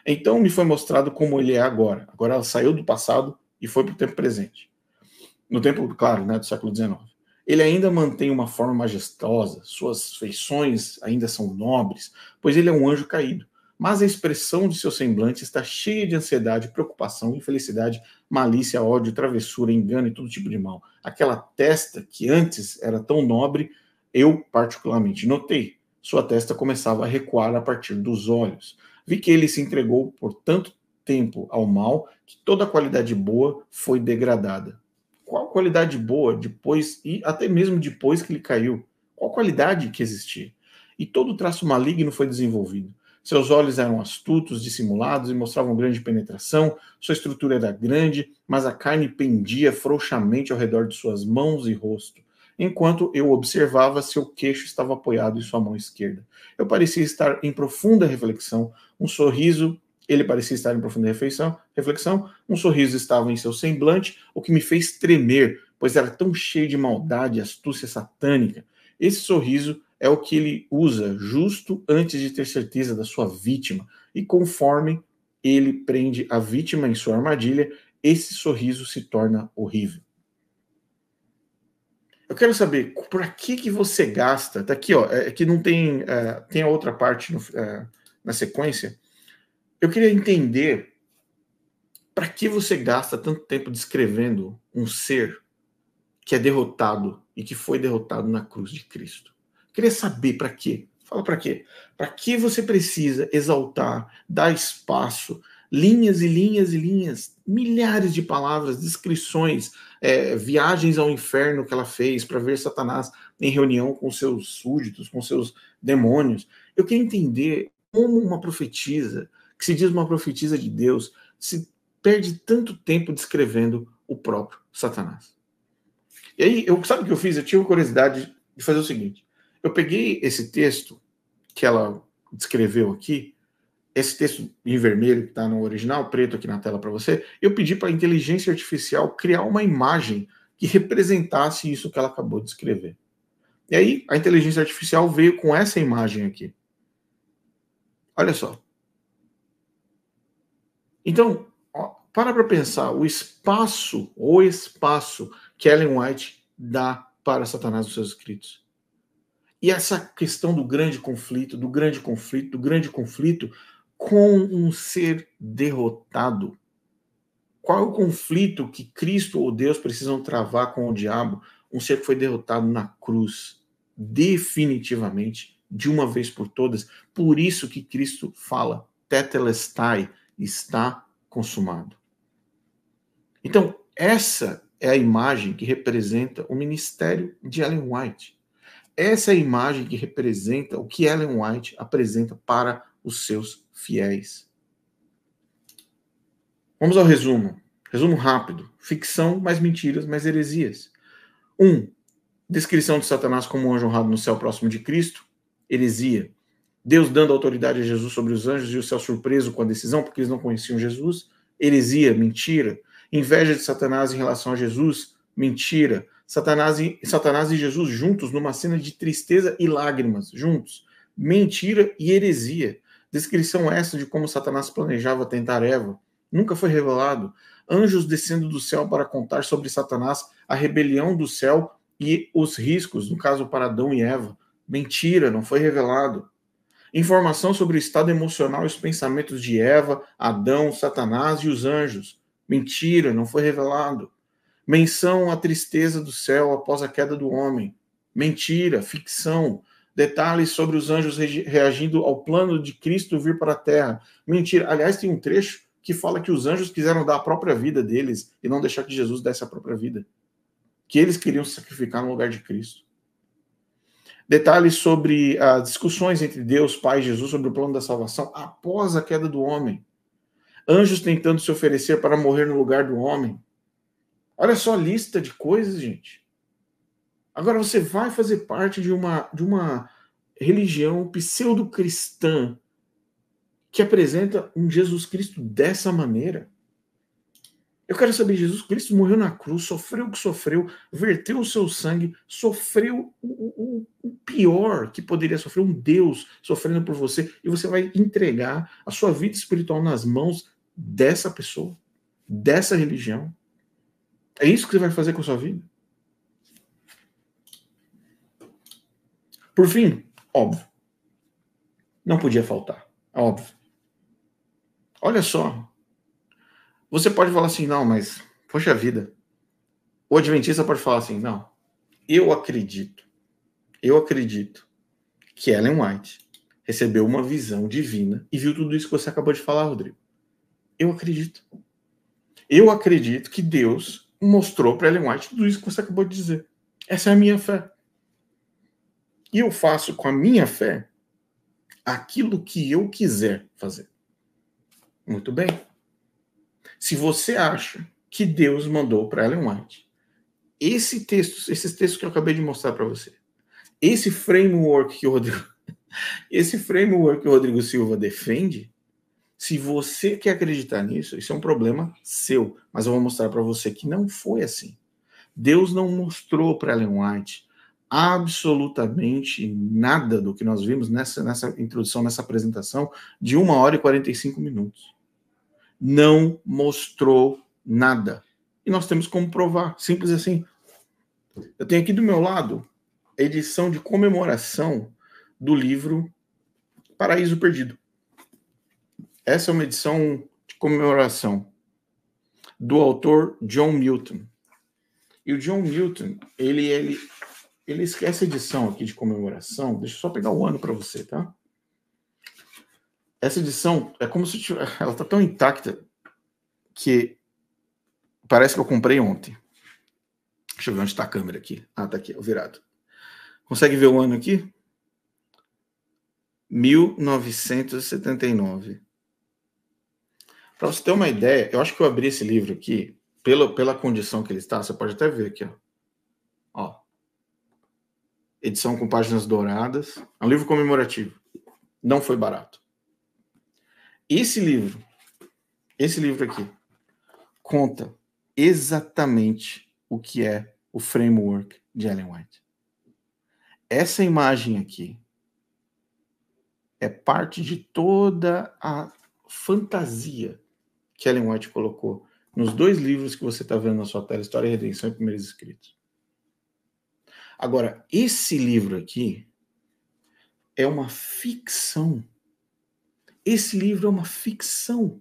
Então me foi mostrado como ele é agora. Agora ela saiu do passado e foi para o tempo presente. No tempo, claro, né, do século XIX. Ele ainda mantém uma forma majestosa, suas feições ainda são nobres, pois ele é um anjo caído. Mas a expressão de seu semblante está cheia de ansiedade, preocupação, infelicidade, malícia, ódio, travessura, engano e todo tipo de mal. Aquela testa que antes era tão nobre, eu particularmente notei. Sua testa começava a recuar a partir dos olhos. Vi que ele se entregou por tanto tempo ao mal que toda a qualidade boa foi degradada. Qual qualidade boa depois, e até mesmo depois que ele caiu? Qual qualidade que existia? E todo traço maligno foi desenvolvido. Seus olhos eram astutos, dissimulados e mostravam grande penetração. Sua estrutura era grande, mas a carne pendia frouxamente ao redor de suas mãos e rosto. Enquanto eu observava, seu queixo estava apoiado em sua mão esquerda. Eu parecia estar em profunda reflexão. Ele parecia estar em profunda reflexão. Um sorriso estava em seu semblante, o que me fez tremer, pois era tão cheio de maldade e astúcia satânica. Esse sorriso é o que ele usa justo antes de ter certeza da sua vítima. E conforme ele prende a vítima em sua armadilha, esse sorriso se torna horrível. Eu quero saber, por que você gasta... Tá aqui, ó, que não tem... tem a outra parte na sequência. Eu queria entender para que você gasta tanto tempo descrevendo um ser que é derrotado e que foi derrotado na cruz de Cristo. Eu queria saber para quê. Fala para quê. Para que você precisa exaltar, dar espaço, linhas e linhas e linhas, milhares de palavras, descrições, viagens ao inferno que ela fez para ver Satanás em reunião com seus súditos, com seus demônios. Eu queria entender como uma profetisa, que se diz uma profetisa de Deus, se perde tanto tempo descrevendo o próprio Satanás. E aí, sabe o que eu fiz? Eu tive curiosidade de fazer o seguinte. Eu peguei esse texto que ela descreveu aqui, esse texto em vermelho que está no original, preto aqui na tela para você, eu pedi para a inteligência artificial criar uma imagem que representasse isso que ela acabou de escrever. E aí, a inteligência artificial veio com essa imagem aqui. Olha só. Então, para pensar o espaço que Ellen White dá para Satanás nos seus escritos. E essa questão do grande conflito com um ser derrotado. Qual é o conflito que Cristo ou Deus precisam travar com o diabo? Um ser que foi derrotado na cruz, definitivamente, de uma vez por todas. Por isso que Cristo fala, tetelestai, está consumado. Então, essa é a imagem que representa o ministério de Ellen White. Essa é a imagem que representa o que Ellen White apresenta para os seus fiéis. Vamos ao resumo. Resumo rápido. Ficção, mais mentiras, mais heresias. 1. Descrição de Satanás como um anjo honrado no céu próximo de Cristo. Heresia. Deus dando autoridade a Jesus sobre os anjos e o céu surpreso com a decisão, porque eles não conheciam Jesus. Heresia, mentira. Inveja de Satanás em relação a Jesus. Mentira. Satanás e Jesus juntos numa cena de tristeza e lágrimas, juntos. Mentira e heresia. Descrição essa de como Satanás planejava tentar Eva. Nunca foi revelado. Anjos descendo do céu para contar sobre Satanás, a rebelião do céu e os riscos, no caso para Adão e Eva. Mentira, não foi revelado. Informação sobre o estado emocional e os pensamentos de Eva, Adão, Satanás e os anjos. Mentira, não foi revelado. Menção à tristeza do céu após a queda do homem. Mentira, ficção. Detalhes sobre os anjos reagindo ao plano de Cristo vir para a terra. Mentira. Aliás, tem um trecho que fala que os anjos quiseram dar a própria vida deles e não deixar que Jesus desse a própria vida. Que eles queriam se sacrificar no lugar de Cristo. Detalhes sobre as discussões entre Deus, Pai e Jesus sobre o plano da salvação após a queda do homem. Anjos tentando se oferecer para morrer no lugar do homem. Olha só a lista de coisas, gente. Agora você vai fazer parte de uma religião pseudo-cristã que apresenta um Jesus Cristo dessa maneira. Eu quero saber, Jesus Cristo morreu na cruz, sofreu o que sofreu, verteu o seu sangue, sofreu o pior que poderia sofrer, um Deus sofrendo por você, e você vai entregar a sua vida espiritual nas mãos dessa pessoa, dessa religião. É isso que você vai fazer com a sua vida? Por fim, óbvio, não podia faltar, óbvio. Olha só, você pode falar assim, não, mas, poxa vida, o adventista pode falar assim, não, eu acredito que Ellen White recebeu uma visão divina e viu tudo isso que você acabou de falar, Rodrigo. Eu acredito. Eu acredito que Deus mostrou para Ellen White tudo isso que você acabou de dizer. Essa é a minha fé. E eu faço com a minha fé aquilo que eu quiser fazer. Muito bem. Se você acha que Deus mandou para Ellen White esses textos que eu acabei de mostrar para você, esse framework que o Rodrigo Silva defende, se você quer acreditar nisso, isso é um problema seu. Mas eu vou mostrar para você que não foi assim. Deus não mostrou para Ellen White absolutamente nada do que nós vimos nessa introdução, nessa apresentação de 1 hora e 45 minutos. Não mostrou nada. E nós temos como provar. Simples assim. Eu tenho aqui do meu lado a edição de comemoração do livro Paraíso Perdido. Essa é uma edição de comemoração do autor John Milton. E o John Milton, ele esquece a edição aqui de comemoração. Deixa eu só pegar o ano para você, tá? Essa edição é como se ela tá tão intacta que parece que eu comprei ontem. Deixa eu ver onde está a câmera aqui. Ah, tá aqui, o virado. Consegue ver o ano aqui? 1979. Para você ter uma ideia, eu acho que eu abri esse livro aqui, pela condição que ele está, você pode até ver aqui, ó. Edição com páginas douradas. É um livro comemorativo. Não foi barato. Esse livro aqui, conta exatamente o que é o framework de Ellen White. Essa imagem aqui é parte de toda a fantasia que Ellen White colocou nos 2 livros que você está vendo na sua tela, História e Redenção e Primeiros Escritos. Agora, esse livro aqui é uma ficção. Esse livro é uma ficção.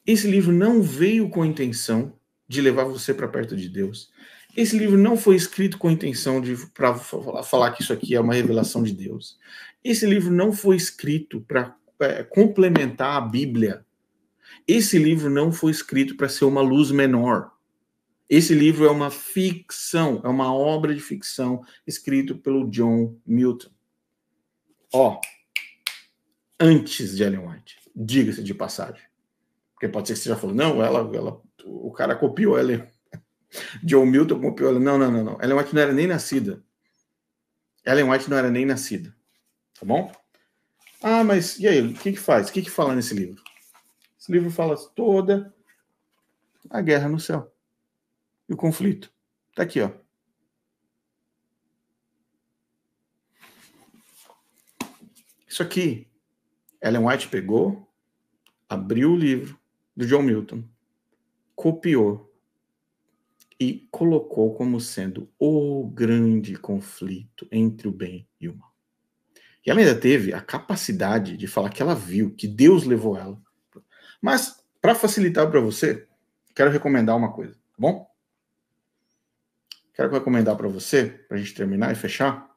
Esse livro não veio com a intenção de levar você para perto de Deus. Esse livro não foi escrito com a intenção de falar que isso aqui é uma revelação de Deus. Esse livro não foi escrito para complementar a Bíblia. Esse livro não foi escrito para ser uma luz menor. Esse livro é uma ficção, é uma obra de ficção escrito pelo John Milton. Antes de Ellen White, diga-se de passagem. Porque pode ser que você já falou, não, o cara copiou Ellen. John Milton copiou ela. Não. Ellen White não era nem nascida. Ellen White não era nem nascida. Tá bom? Ah, mas e aí? O que faz? O que fala nesse livro? Esse livro fala toda a guerra no céu. E o conflito. Tá aqui, ó. Isso aqui, Ellen White pegou, abriu o livro do John Milton, copiou e colocou como sendo o grande conflito entre o bem e o mal. E ela ainda teve a capacidade de falar que ela viu, que Deus levou ela. Mas, para facilitar para você, quero recomendar uma coisa, tá bom? Quero recomendar para você, para a gente terminar e fechar.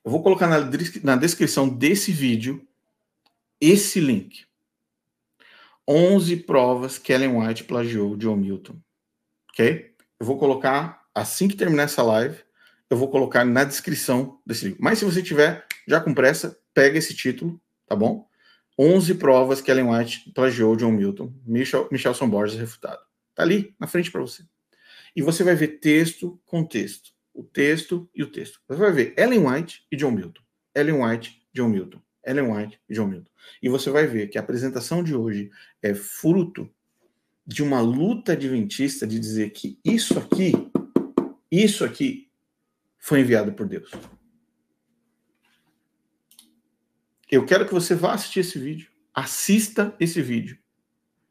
Eu vou colocar na descrição desse vídeo esse link. 11 provas que Ellen White plagiou John Milton. Ok? Eu vou colocar, assim que terminar essa live, eu vou colocar na descrição desse livro. Mas se você tiver já com pressa, pega esse título, tá bom? 11 provas que Ellen White plagiou John Milton. Michelson Borges refutado. Tá ali, na frente para você. E você vai ver texto com texto. O texto e o texto. Você vai ver Ellen White e John Milton. Ellen White, John Milton. Ellen White e John Milton. E você vai ver que a apresentação de hoje é fruto de uma luta adventista de dizer que isso aqui foi enviado por Deus. Eu quero que você vá assistir esse vídeo. Assista esse vídeo.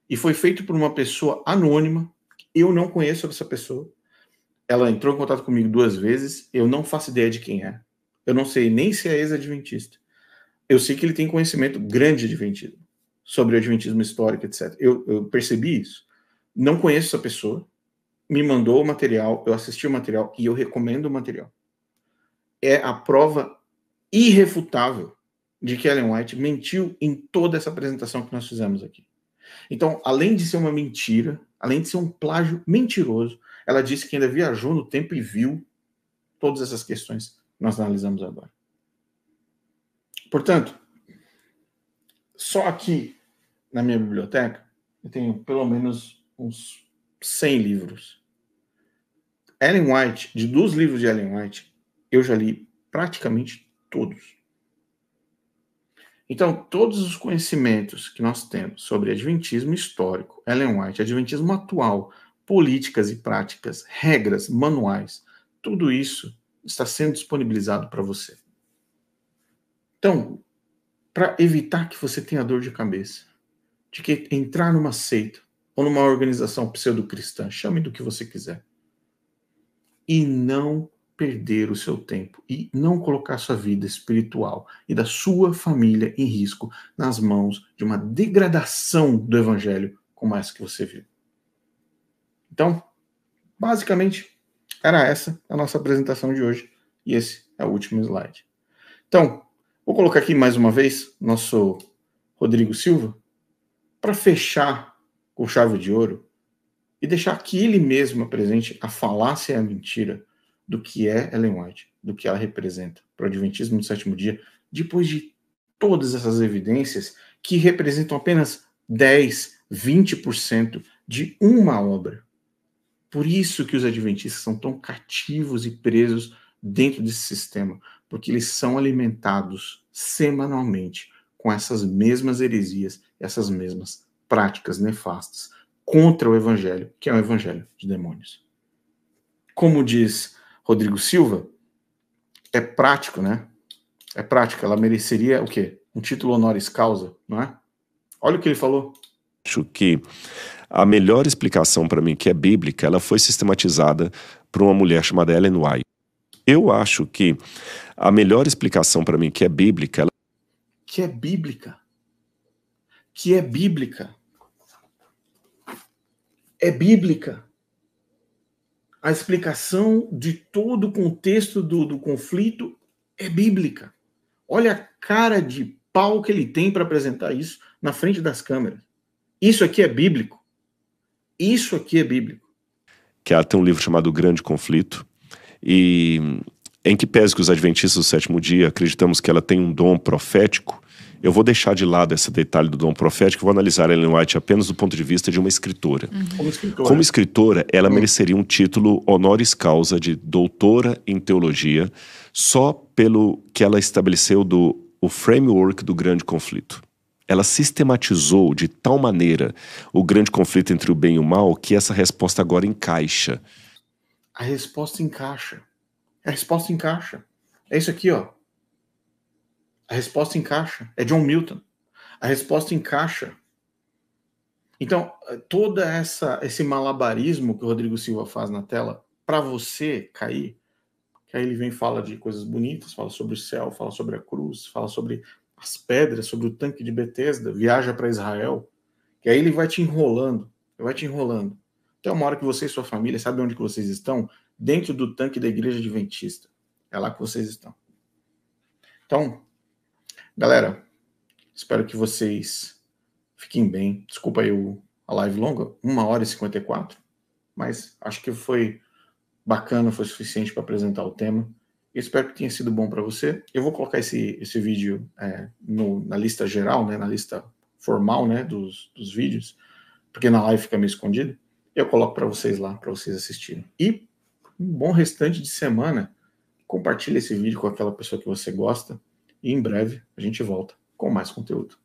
E foi feito por uma pessoa anônima. Eu não conheço essa pessoa. Ela entrou em contato comigo 2 vezes, eu não faço ideia de quem é. Eu não sei nem se é ex-adventista. Eu sei que ele tem conhecimento grande de adventismo, sobre o adventismo histórico, etc. Eu percebi isso. Não conheço essa pessoa, me mandou o material, eu assisti o material e eu recomendo o material. É a prova irrefutável de que Ellen White mentiu em toda essa apresentação que nós fizemos aqui. Então, além de ser uma mentira, além de ser um plágio mentiroso, ela disse que ainda viajou no tempo e viu todas essas questões que nós analisamos agora. Portanto, só aqui na minha biblioteca eu tenho pelo menos uns 100 livros. Ellen White, dos livros de Ellen White, eu já li praticamente todos. Então, todos os conhecimentos que nós temos sobre adventismo histórico, Ellen White, adventismo atual, políticas e práticas, regras, manuais, tudo isso está sendo disponibilizado para você. Então, para evitar que você tenha dor de cabeça, de que entrar numa seita ou numa organização pseudo-cristã, chame do que você quiser, e não perder o seu tempo e não colocar sua vida espiritual e da sua família em risco nas mãos de uma degradação do evangelho como essa que você viu. Então, basicamente, era essa a nossa apresentação de hoje e esse é o último slide. Então, vou colocar aqui mais uma vez nosso Rodrigo Silva para fechar com chave de ouro e deixar que ele mesmo apresente a falácia e a mentira do que é Ellen White, do que ela representa para o Adventismo do Sétimo Dia, depois de todas essas evidências que representam apenas 10, 20% de uma obra. Por isso que os adventistas são tão cativos e presos dentro desse sistema, porque eles são alimentados semanalmente com essas mesmas heresias, essas mesmas práticas nefastas contra o evangelho, que é o evangelho de demônios. Como diz Rodrigo Silva, é prático, né? É prático, ela mereceria o quê? Um título honoris causa, não é? Olha o que ele falou.
Acho que a melhor explicação para mim, que é bíblica, ela foi sistematizada por uma mulher chamada Ellen White. Eu acho que a melhor explicação para mim, que é bíblica, ela...
Que é bíblica. Que é bíblica. É bíblica. A explicação de todo o contexto do conflito é bíblica. Olha a cara de pau que ele tem para apresentar isso na frente das câmeras. Isso aqui é bíblico. Isso aqui é bíblico.
Que ela tem um livro chamado O Grande Conflito, e em que pese que os adventistas do sétimo dia acreditamos que ela tem um dom profético, eu vou deixar de lado esse detalhe do dom profético e vou analisar Ellen White apenas do ponto de vista de uma escritora. Como escritora, ela mereceria um título honoris causa de doutora em teologia, só pelo que ela estabeleceu o framework do grande conflito. Ela sistematizou de tal maneira o grande conflito entre o bem e o mal que essa resposta agora encaixa.
A resposta encaixa. A resposta encaixa. É isso aqui, ó. A resposta encaixa. É John Milton. A resposta encaixa. Então, todo esse malabarismo que o Rodrigo Silva faz na tela, para você cair, que aí ele vem e fala de coisas bonitas, fala sobre o céu, fala sobre a cruz, fala sobre as pedras, sobre o tanque de Betesda, viaja para Israel, que aí ele vai te enrolando, Até uma hora que você e sua família sabem onde que vocês estão? Dentro do tanque da igreja adventista. É lá que vocês estão. Então, galera, espero que vocês fiquem bem. Desculpa aí a live longa, 1h54, mas acho que foi bacana, foi suficiente para apresentar o tema. Eu espero que tenha sido bom para você. Eu vou colocar esse vídeo na lista geral, né, na lista formal, né, dos vídeos, porque na live fica meio escondido. Eu coloco para vocês lá, para vocês assistirem. E um bom restante de semana. Compartilhe esse vídeo com aquela pessoa que você gosta. E em breve a gente volta com mais conteúdo.